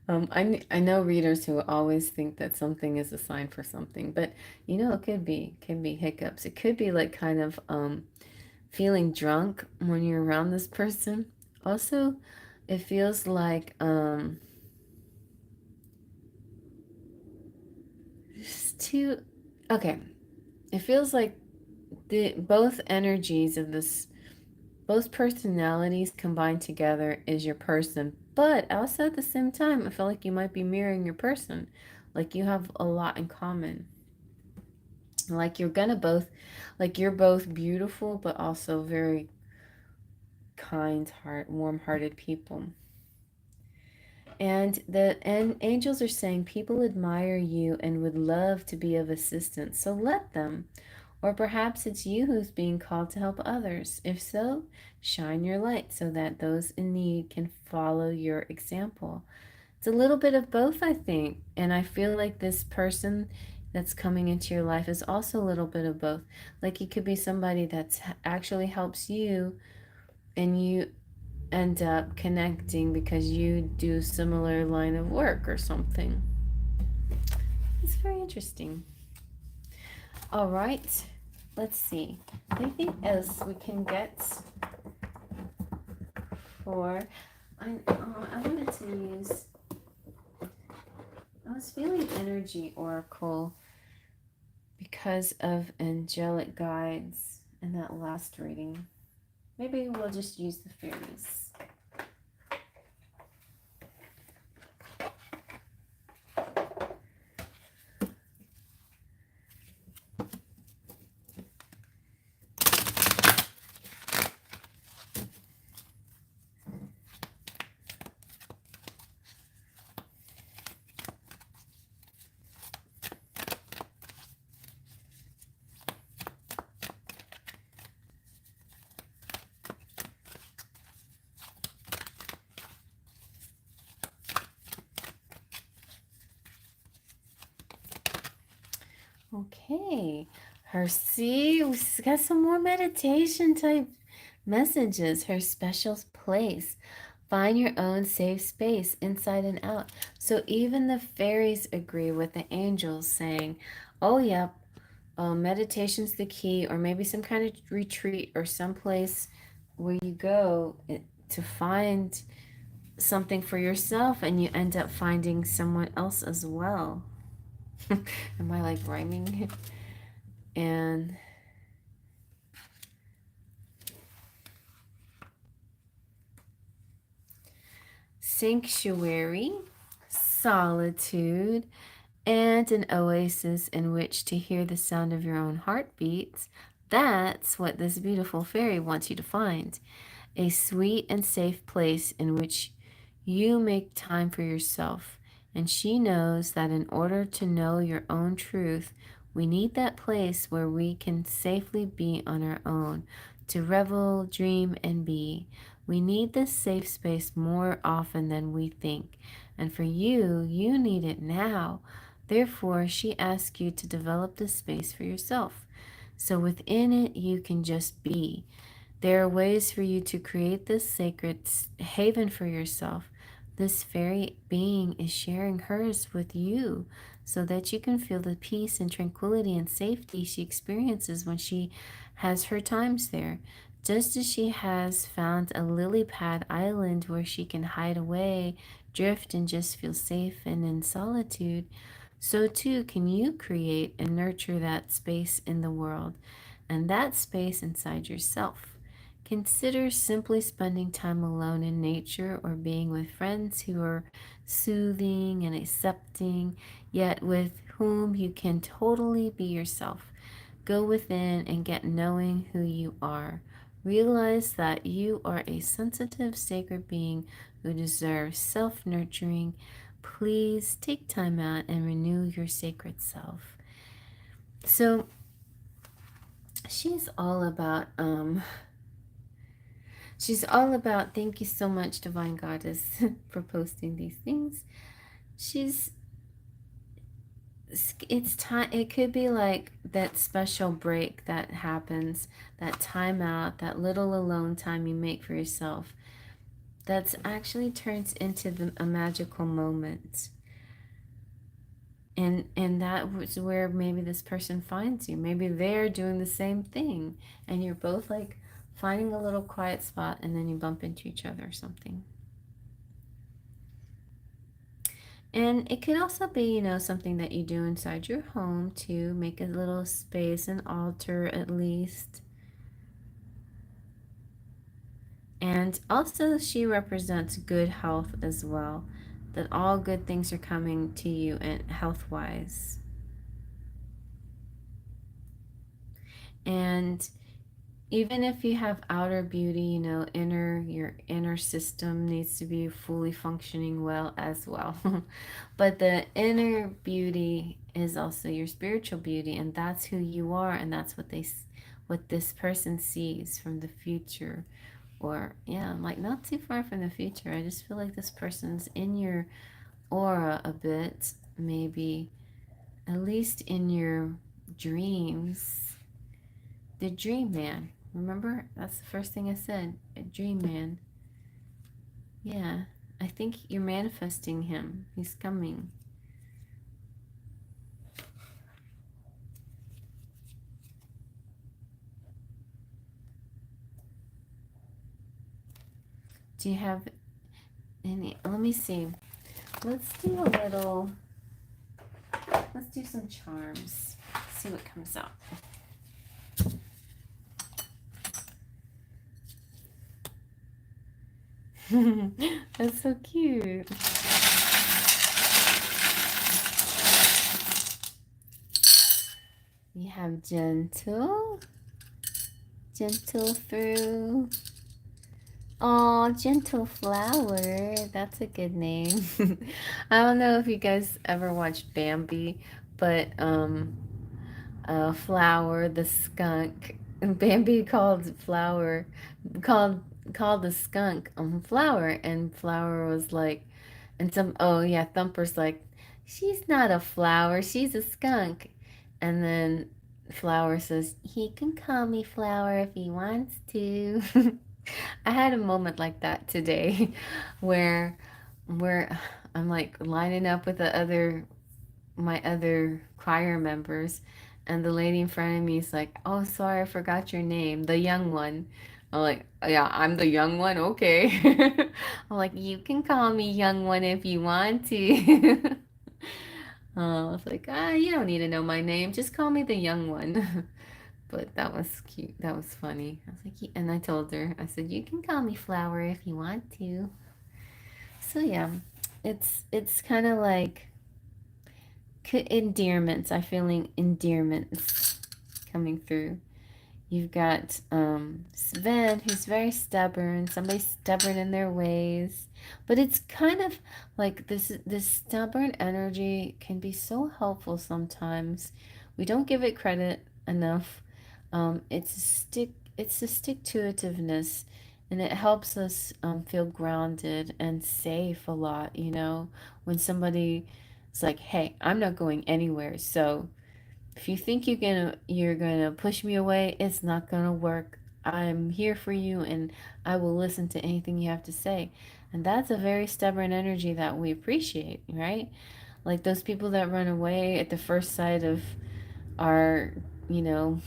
I know readers who always think that something is a sign for something, but it could be hiccups. It could be like kind of feeling drunk when you're around this person. Also, it feels like just too okay. It feels like the both energies of this both personalities combined together is your person. But also at the same time, I feel like you might be mirroring your person. Like you have a lot in common. Like you're both beautiful, but also very warm-hearted people. And angels are saying people admire you and would love to be of assistance. So let them. Or perhaps it's you who's being called to help others. If so, shine your light so that those in need can follow your example. It's a little bit of both, I think. And I feel like this person that's coming into your life is also a little bit of both. Like it could be somebody that actually helps you and you end up connecting because you do similar line of work or something. It's very interesting. All right. Let's see. Anything else we can get for? I wanted to use. I was feeling energy oracle because of angelic guides in that last reading. Maybe we'll just use the fairies. Okay. We got some more meditation type messages. Her special place. Find your own safe space inside and out. So even the fairies agree with the angels saying, oh, yeah, meditation's the key, or maybe some kind of retreat or someplace where you go to find something for yourself and you end up finding someone else as well. Am I like rhyming? And sanctuary, solitude, and an oasis in which to hear the sound of your own heartbeats. That's what this beautiful fairy wants you to find. A sweet and safe place in which you make time for yourself. And she knows that in order to know your own truth, we need that place where we can safely be on our own, to revel, dream, and be. We need this safe space more often than we think. And for you, you need it now. Therefore, she asks you to develop this space for yourself. So within it, you can just be. There are ways for you to create this sacred haven for yourself. This very being is sharing hers with you so that you can feel the peace and tranquility and safety she experiences when she has her times there. Just as she has found a lily pad island where she can hide away, drift, and just feel safe and in solitude, so too can you create and nurture that space in the world and that space inside yourself. Consider simply spending time alone in nature or being with friends who are soothing and accepting, yet with whom you can totally be yourself. Go within and get knowing who you are. Realize that you are a sensitive, sacred being who deserves self nurturing. Please take time out and renew your sacred self. So she's all about thank you so much, Divine Goddess, for posting these things. She's it's time. It could be like that special break that happens, that time out, that little alone time you make for yourself. That's actually turns into a magical moment. And that was where maybe this person finds you. Maybe they're doing the same thing, and you're both like finding a little quiet spot, and then you bump into each other or something. And it could also be, something that you do inside your home to make a little space, an altar at least. And also, she represents good health as well, that all good things are coming to you and health-wise. And even if you have outer beauty, your inner system needs to be fully functioning well as well. But the inner beauty is also your spiritual beauty, and that's who you are, and that's what this person sees from the future. Or yeah, like not too far from the future. I just feel like this person's in your aura a bit, maybe at least in your dreams. The dream man. Remember? That's the first thing I said. A dream man. Yeah. I think you're manifesting him. He's coming. Do you have any? Let me see. Let's do some charms. See what comes out. That's so cute. We have gentle through. Oh, gentle flower. That's a good name. I don't know if you guys ever watched Bambi, but Flower the skunk. Bambi called called the skunk Flower, and Flower was like, and Thumper's like, she's not a flower, she's a skunk, and then Flower says he can call me Flower if he wants to. I had a moment like that today, where I'm like lining up with my other choir members, and the lady in front of me is like, oh, sorry, I forgot your name, the young one. I'm like, yeah, I'm the young one, okay. I'm like, you can call me young one if you want to. I was like, you don't need to know my name, just call me the young one. But that was cute, that was funny. I was like, and I told her, I said, you can call me Flower if you want to. So yeah, it's kind of like endearments. I'm feeling endearments coming through. You've got Sven, who's very stubborn. Somebody stubborn in their ways, but it's kind of like this stubborn energy can be so helpful sometimes. We don't give it credit enough. It's a stick to itiveness, and it helps us feel grounded and safe a lot. When somebody It's like, hey, I'm not going anywhere. So if you think you're gonna push me away, it's not gonna work. I'm here for you, and I will listen to anything you have to say. And that's a very stubborn energy that we appreciate, right? Like those people that run away at the first sight of our, you know,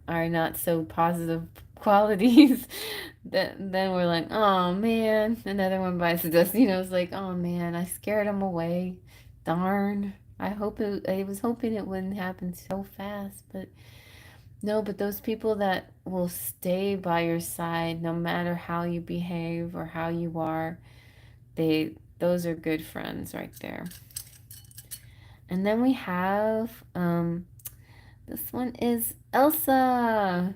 our not so positive qualities. Then we're like, oh man, another one bites the dust. It's like, oh man, I scared him away. Darn. I was hoping it wouldn't happen so fast, but no, but those people that will stay by your side no matter how you behave or how you are, those are good friends right there. And then we have this one is Elsa.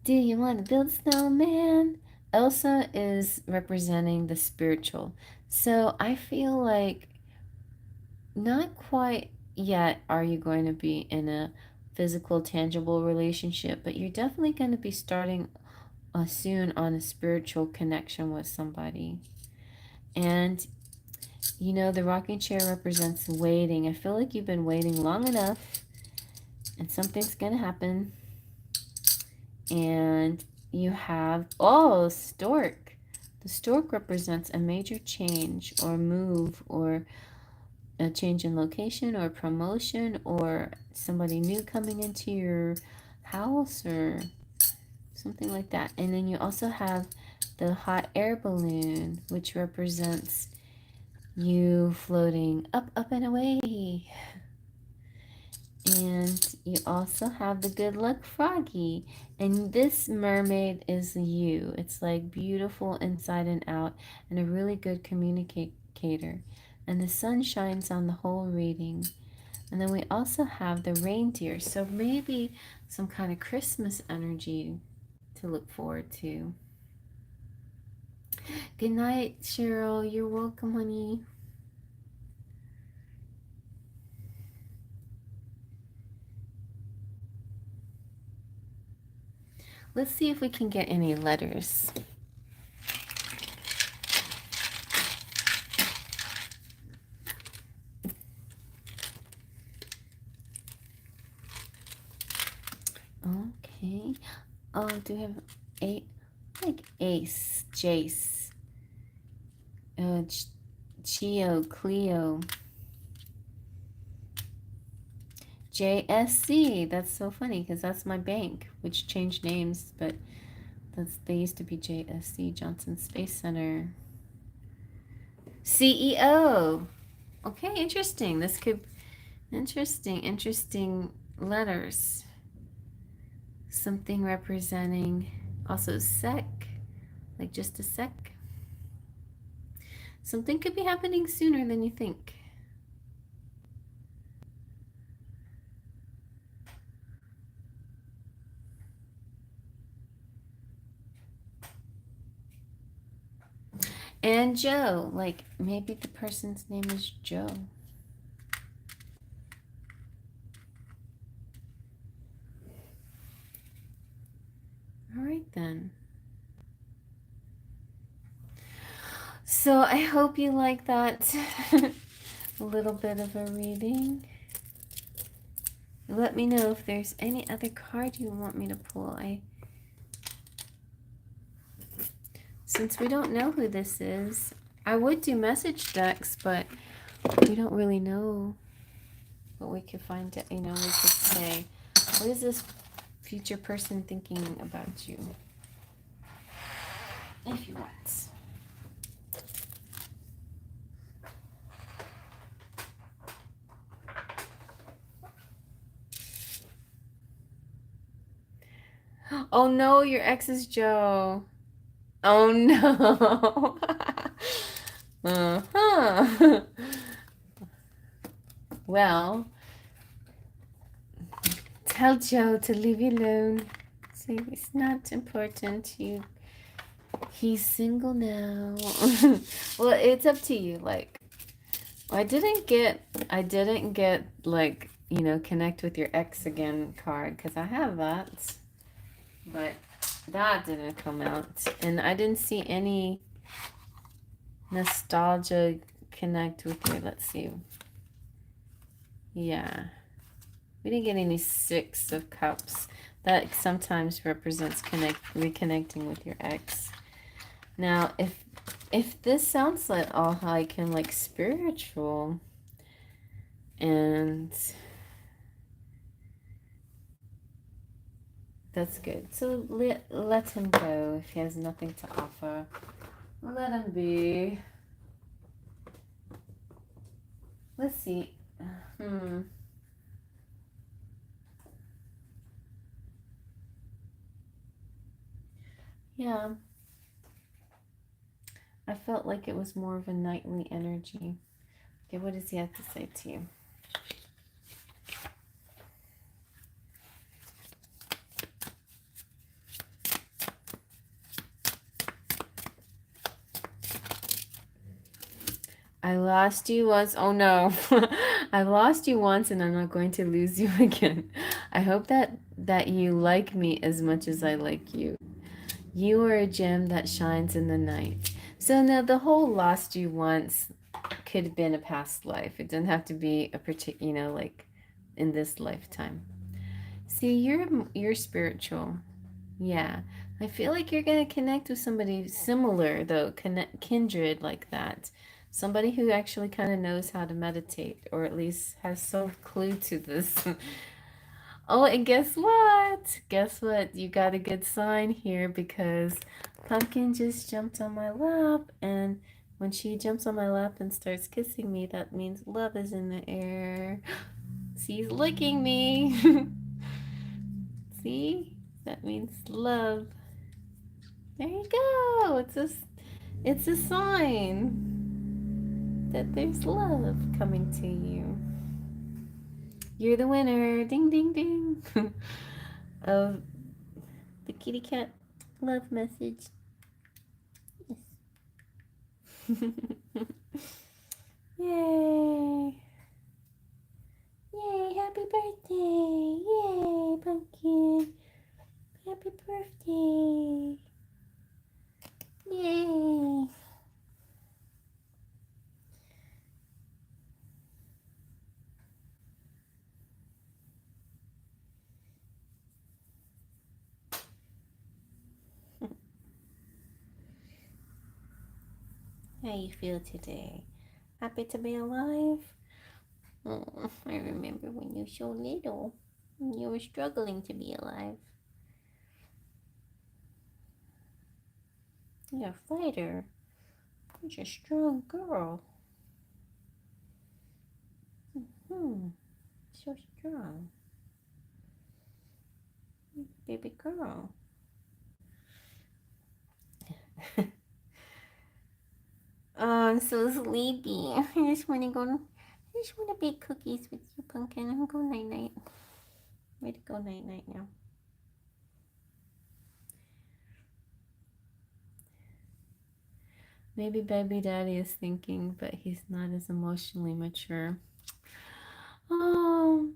Do you want to build a snowman? Elsa is representing the spiritual. So I feel like not quite yet are you going to be in a physical, tangible relationship, but you're definitely going to be starting soon on a spiritual connection with somebody. And the rocking chair represents waiting. I feel like you've been waiting long enough and something's going to happen. And you have, stork. The stork represents a major change or move or a change in location or promotion or somebody new coming into your house or something like that. And then you also have the hot air balloon, which represents you floating up, up, and away. And you also have the good luck froggy. And this mermaid is you. It's like beautiful inside and out and a really good communicator. And the sun shines on the whole reading. And then we also have the reindeer. So maybe some kind of Christmas energy to look forward to. Good night, Cheryl. You're welcome, honey. Let's see if we can get any letters. Okay. Oh, do we have like Ace, Jace, Chio, Cleo, JSC. That's so funny because that's my bank, which changed names, but they used to be JSC, Johnson Space Center. CEO. Okay, interesting. This could interesting letters. Something representing also sec, like just a sec. Something could be happening sooner than you think. And Joe, like maybe the person's name is Joe. All right then. So I hope you like that a little bit of a reading. Let me know if there's any other card you want me to pull. Since we don't know who this is, I would do message decks, but we don't really know what we could find. We could say, what is this future person thinking about you? If you want. Oh no, your ex is Joe. Oh no. Uh-huh. Well, tell Joe to leave you alone. See, it's not important. He's single now. Well, it's up to you. Like, I didn't get like, connect with your ex again card because I have that. But that didn't come out. And I didn't see any nostalgia connect with your, let's see. Yeah. We didn't get any 6 of Cups. That sometimes represents reconnecting with your ex. Now, if this sounds like all like and like spiritual, and that's good. So let him go if he has nothing to offer. Let him be. Let's see. Yeah. I felt like it was more of a nightly energy. Okay, what does he have to say to you? I lost you once. Oh no. I lost you once and I'm not going to lose you again. I hope that you like me as much as I like you. You are a gem that shines in the night. So now the whole lost you once could have been a past life. It doesn't have to be a particular, like in this lifetime. See, you're spiritual. Yeah. I feel like you're going to connect with somebody similar, though, kindred like that. Somebody who actually kind of knows how to meditate, or at least has some clue to this. Oh, and guess what? Guess what? You got a good sign here because Pumpkin just jumped on my lap, and when she jumps on my lap and starts kissing me, that means love is in the air. She's licking me. See? That means love. There you go. It's a sign that there's love coming to you. You're the winner. Ding ding ding. Of the kitty cat love message. Yay. Yay, happy birthday. Yay, Pumpkin. Happy birthday. Yay. How you feel today? Happy to be alive? Oh, I remember when you were so little. You were struggling to be alive. You're a fighter. You're a strong girl. So strong. Baby girl. Oh, I'm so sleepy. I just want to go. I just want to bake cookies with you, Pumpkin. I'm going night night. Ready to go night night now. Maybe baby daddy is thinking, but he's not as emotionally mature. Oh.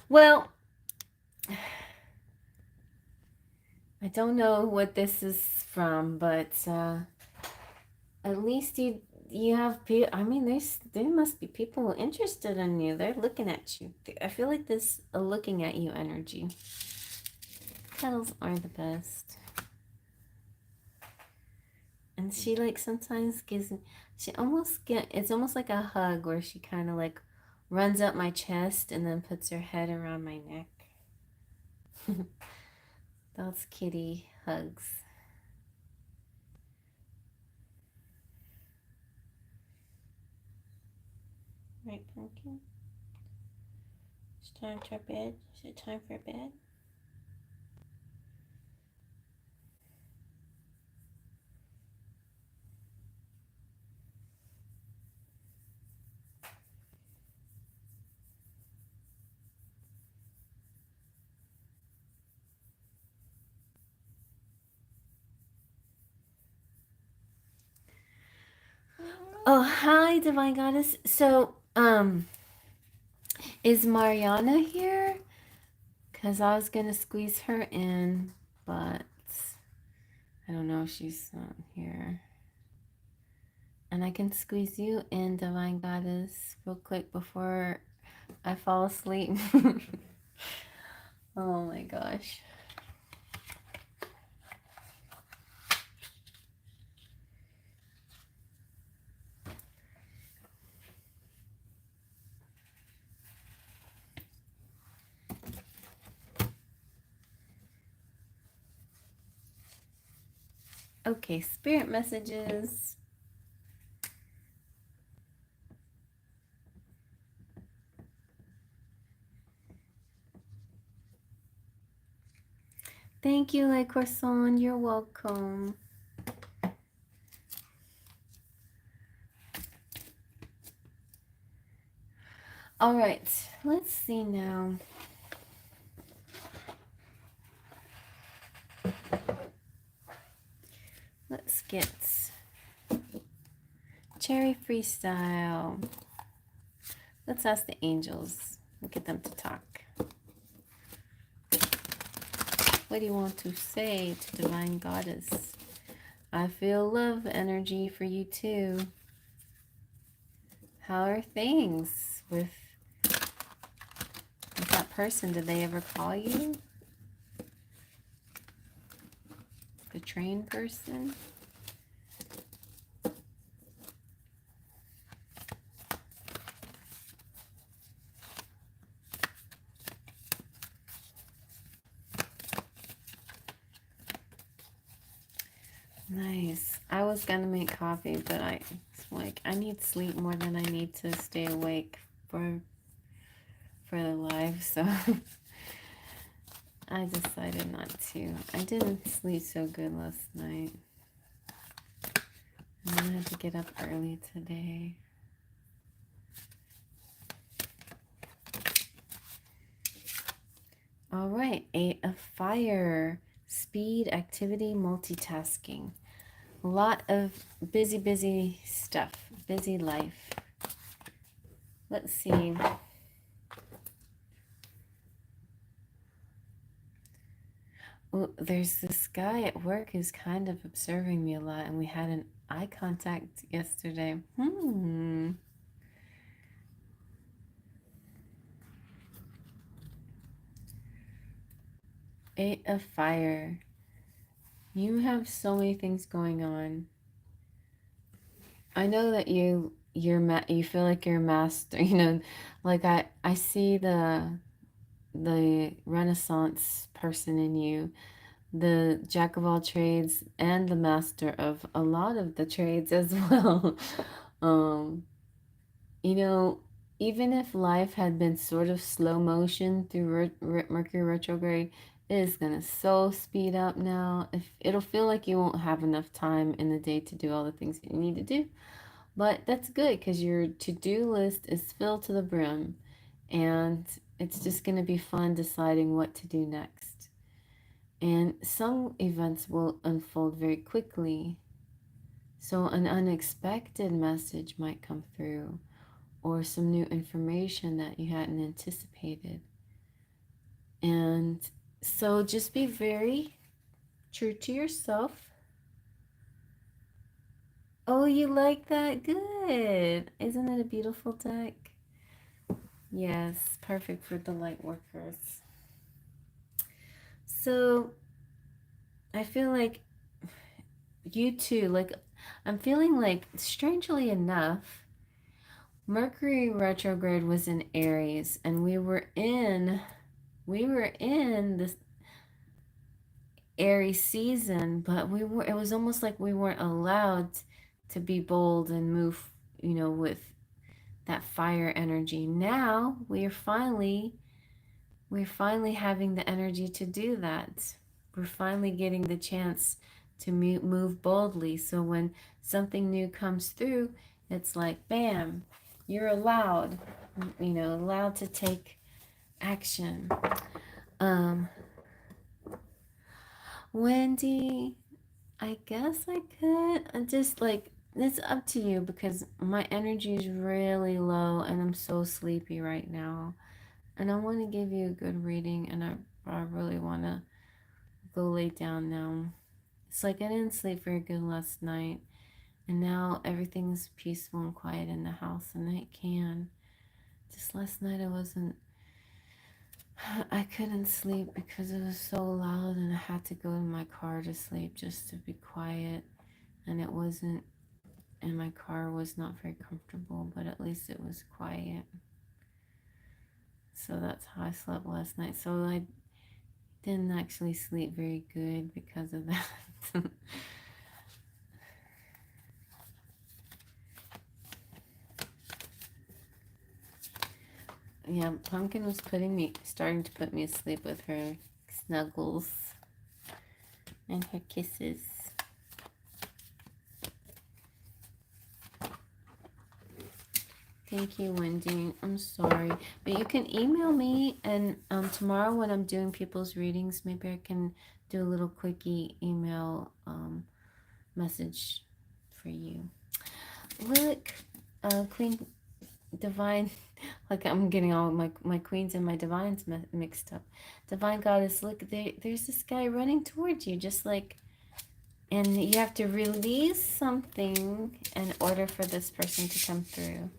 Well, I don't know what this is from, but at least you have people. I mean, there must be people interested in you. They're looking at you. I feel like this a looking at you energy. Petals are the best. And she like sometimes gives she almost it's almost like a hug where she kind of like runs up my chest and then puts her head around my neck. Those kitty hugs. Right, Pumpkin? It's time for bed. Is it time for bed? Oh, hi, Divine Goddess. So, is Mariana here? Because I was going to squeeze her in, but I don't know if she's here. And I can squeeze you in, Divine Goddess, real quick before I fall asleep. Oh my gosh. Okay, spirit messages. Thank you, Le Croissant. You're welcome. All right, let's see now. Let's get Cherry Freestyle. Let's ask the angels. We'll get them to talk. What do you want to say to Divine Goddess? I feel love energy for you too. How are things with that person? Did they ever call you? The train person? Nice. I was gonna make coffee, but I need sleep more than I need to stay awake for the live, so I decided not to. I didn't sleep so good last night. And I had to get up early today. All right, 8 of Fire. Speed, activity, multitasking. A lot of busy stuff. Busy life. Let's see. Well, there's this guy at work who's kind of observing me a lot, and we had an eye contact yesterday. Eight of Fire. You have so many things going on. I know that you feel like you're a master. You know, like I see the Renaissance person in you, the jack of all trades and the master of a lot of the trades as well. You know, even if life had been sort of slow motion through Mercury retrograde, it is gonna so speed up now. If it'll feel like you won't have enough time in the day to do all the things that you need to do, but that's good because your to-do list is filled to the brim, and it's just gonna be fun deciding what to do next. And some events will unfold very quickly, so an unexpected message might come through, or some new information that you hadn't anticipated. And so just be very true to yourself. Oh, you like that? Good. Isn't it a beautiful deck? Yes, perfect for the light workers. So I feel like you too, like I'm feeling like, strangely enough, Mercury retrograde was in Aries, and we were in this Aries season, but it was almost like we weren't allowed to be bold and move, with that fire energy. Now we're finally having the energy to do that. We're finally getting the chance to move boldly. So when something new comes through, it's like, bam, you're allowed, allowed to take action. Wendy, I guess I could. I'm just like, it's up to you because my energy is really low and I'm so sleepy right now. And I want to give you a good reading, and I really want to go lay down now. It's like I didn't sleep very good last night, and now everything's peaceful and quiet in the house, and it can. Just last night I couldn't sleep because it was so loud, and I had to go in my car to sleep just to be quiet, and it wasn't, and my car was not very comfortable, but at least it was quiet. So that's how I slept last night. So I didn't actually sleep very good because of that. Yeah, Pumpkin was starting to put me to sleep with her snuggles and her kisses. Thank you, Wendy. I'm sorry. But you can email me, and tomorrow when I'm doing people's readings, maybe I can do a little quickie email message for you. Look, Queen Divine, like I'm getting all my queens and my divines mixed up. Divine Goddess, look, there's this guy running towards you, just like, and you have to release something in order for this person to come through.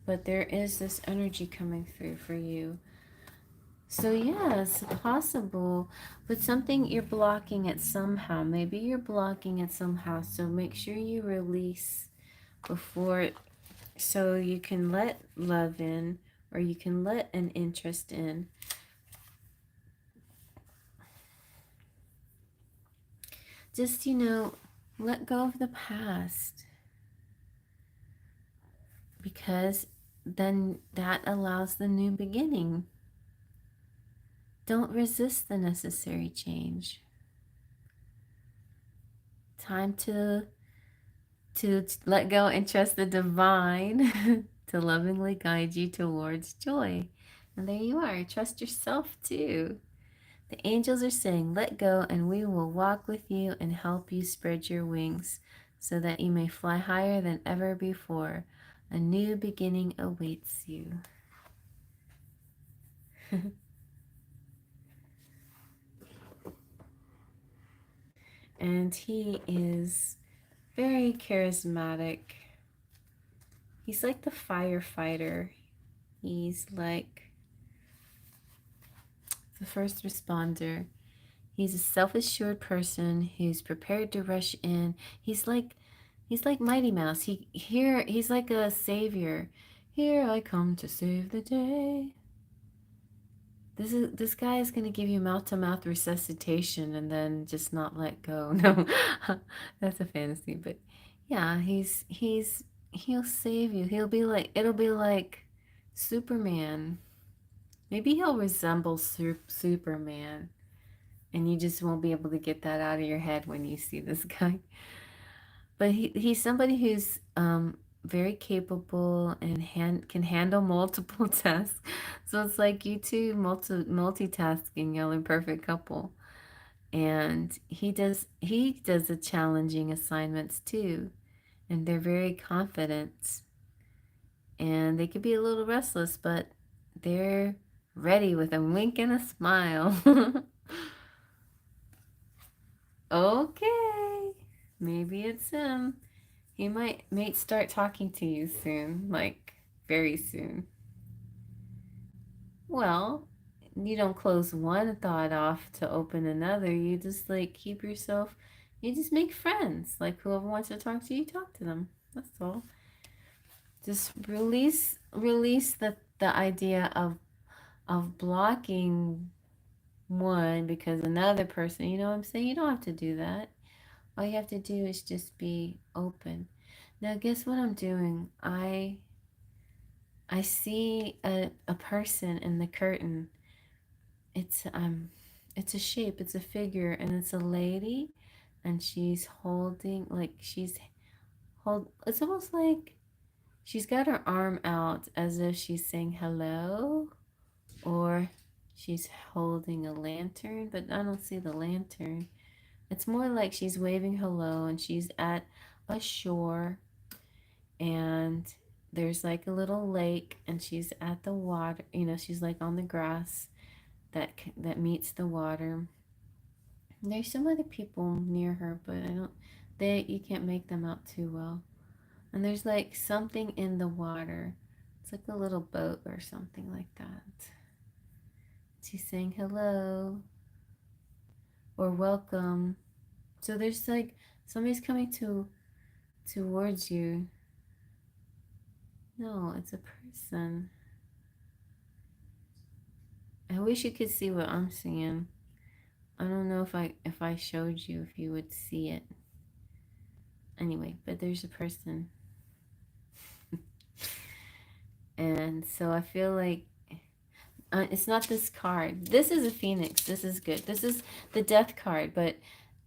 But there is this energy coming through for you. So yeah, it's possible, but something you're blocking it somehow. Maybe you're blocking it somehow. So make sure you release before, so you can let love in, or you can let an interest in. Just, let go of the past, because then that allows the new beginning. Don't resist the necessary change. Time to let go and trust the divine to lovingly guide you towards joy. And there you are. Trust yourself too. The angels are saying, let go and we will walk with you and help you spread your wings so that you may fly higher than ever before. A new beginning awaits you. And he is very charismatic. He's like the firefighter. He's like the first responder. He's a self-assured person who's prepared to rush in. He's like Mighty Mouse. He's like a savior. Here I come to save the day. This guy is gonna give you mouth-to-mouth resuscitation and then just not let go. No, that's a fantasy, but yeah, he'll save you. It'll be like Superman. Maybe he'll resemble Superman, and you just won't be able to get that out of your head when you see this guy. But he's somebody who's very capable and can handle multiple tasks. So it's like you two multitasking, y'all are a perfect couple. And he does the challenging assignments too. And they're very confident. And they could be a little restless, but they're ready with a wink and a smile. Okay. Maybe it's him. He might start talking to you soon, like very soon. Well, you don't close one thought off to open another. You just like you just make friends. Like whoever wants to talk to you, talk to them. That's all. Just release the idea of blocking one because another person, you know what I'm saying? You don't have to do that. All you have to do is just be open. Now, guess what I'm doing? I see a person in the curtain. It's a shape, it's a figure, and it's a lady, and she's holding it's almost like she's got her arm out as if she's saying hello, or she's holding a lantern, but I don't see the lantern. It's more like she's waving hello, and she's at a shore, and there's like a little lake, and she's at the water, she's like on the grass that meets the water, There's some other people near her, but I don't. You can't make them out too well. And there's like something in the water. It's like a little boat or something like that. She's saying hello or welcome. So there's like somebody's coming towards you. No, it's a person. I wish you could see what I'm seeing. I don't know if I showed you if you would see it. Anyway, but there's a person. And so I feel like it's not this card. This is a phoenix. This is good. This is the death card, but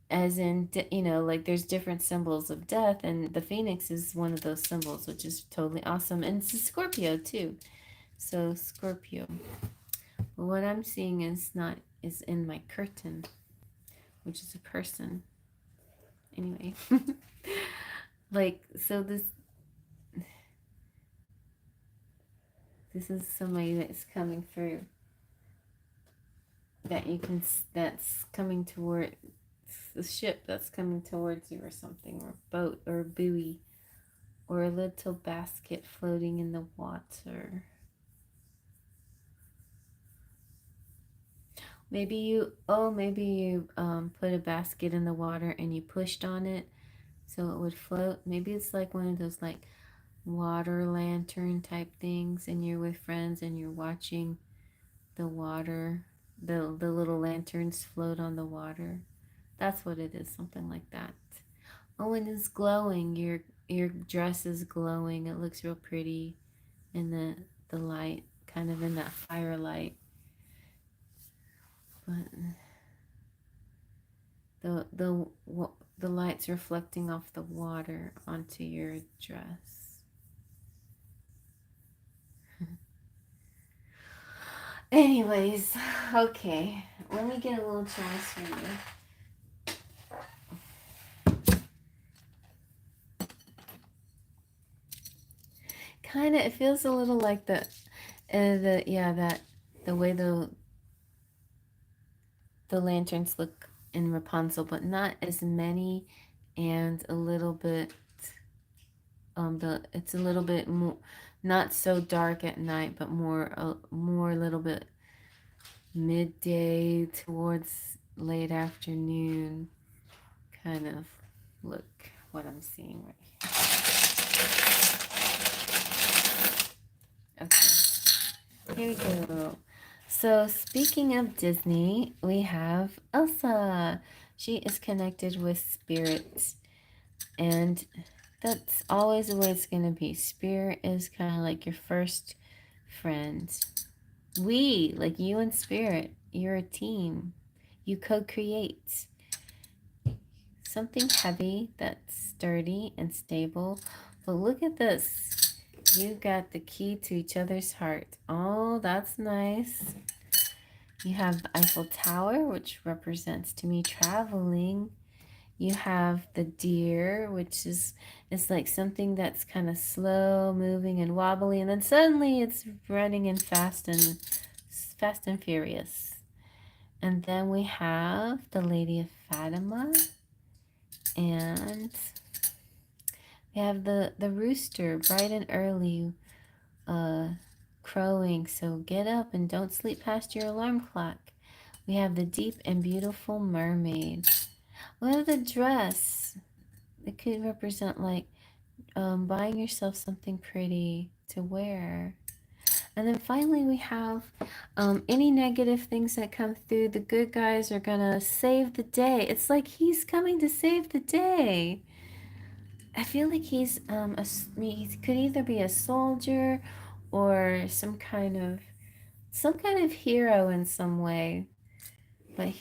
as in, like there's different symbols of death, and the phoenix is one of those symbols, which is totally awesome. And it's a Scorpio too. So Scorpio. But what I'm seeing is in my curtain, which is a person. Anyway, like so this is somebody that's coming through that's coming toward the ship that's coming towards you or something, or boat or buoy or a little basket floating in the water. Maybe you put a basket in the water and you pushed on it so it would float. Maybe it's like one of those like water lantern type things, and you're with friends and you're watching the water, the little lanterns float on the water. That's what it is, something like that. Oh, and it's glowing. Your dress is glowing. It looks real pretty in the light, kind of in that firelight. But the light's reflecting off the water onto your dress. Anyways, okay. Let me get a little chance for you. Kind of, it feels a little like the way the lanterns look in Rapunzel, but not as many, and a little bit it's a little bit more, not so dark at night, but more a little bit midday towards late afternoon kind of look. What I'm seeing right here. Okay, here we go. So speaking of Disney, we have Elsa. She is connected with spirits, and that's always the way it's going to be. Spirit is kind of like your first friend. Like you and Spirit, you're a team. You co-create something heavy that's sturdy and stable. But look at this. You got the key to each other's heart. Oh, that's nice. You have the Eiffel Tower, which represents to me traveling. You have the deer, which is like something that's kind of slow moving and wobbly, and then suddenly it's running and fast and furious. And then we have the Lady of Fatima, and we have the rooster, bright and early, crowing. So get up and don't sleep past your alarm clock. We have the deep and beautiful mermaid. We have the dress. It could represent like buying yourself something pretty to wear. And then finally we have any negative things that come through. The good guys are gonna save the day. It's like he's coming to save the day. I feel like he could either be a soldier or some kind of hero in some way. But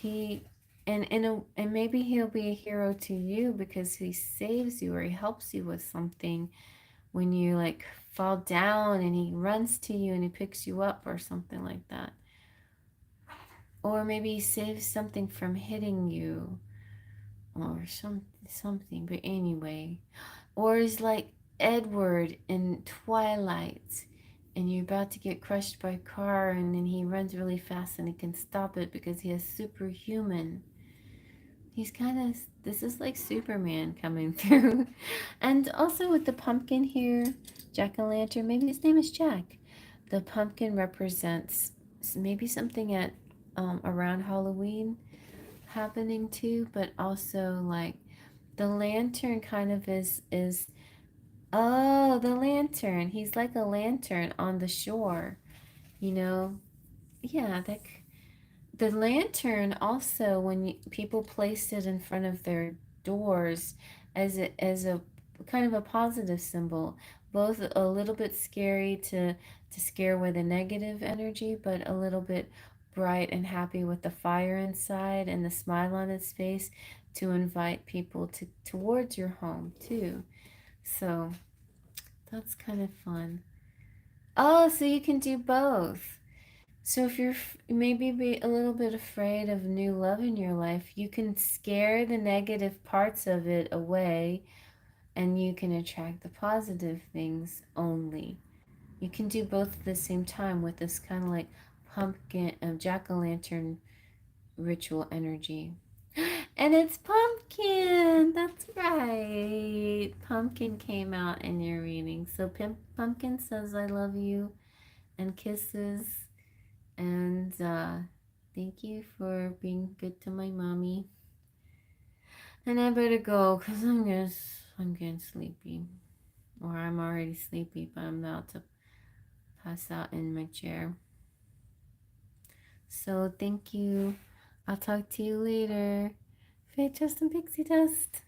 and maybe he'll be a hero to you because he saves you or he helps you with something when you like fall down, and he runs to you and he picks you up or something like that. Or maybe he saves something from hitting you or something. But anyway, or is like Edward in Twilight, and you're about to get crushed by a car, and then he runs really fast and he can stop it because he has superhuman He's kind of, this is like Superman coming through. And also with the pumpkin here, jack-o'-lantern, maybe his name is Jack. The pumpkin represents maybe something at around Halloween happening too, but also like the lantern kind of is oh, the lantern. He's like a lantern on the shore, you know? Yeah, the lantern also, when people placed it in front of their doors as a kind of a positive symbol, both a little bit scary to scare away the negative energy, but a little bit bright and happy with the fire inside and the smile on its face to invite people towards your home too. So that's kind of fun. Oh, so you can do both. So if you're maybe be a little bit afraid of new love in your life, you can scare the negative parts of it away and you can attract the positive things only. You can do both at the same time with this kind of like pumpkin, jack-o'-lantern ritual energy. And it's pumpkin. That's right. Pumpkin came out in your reading. So pumpkin says I love you and kisses. And thank you for being good to my mommy. And I better go because I'm getting sleepy. Or I'm already sleepy, but I'm about to pass out in my chair. So thank you. I'll talk to you later. Faith, Trust, and Pixie Dust.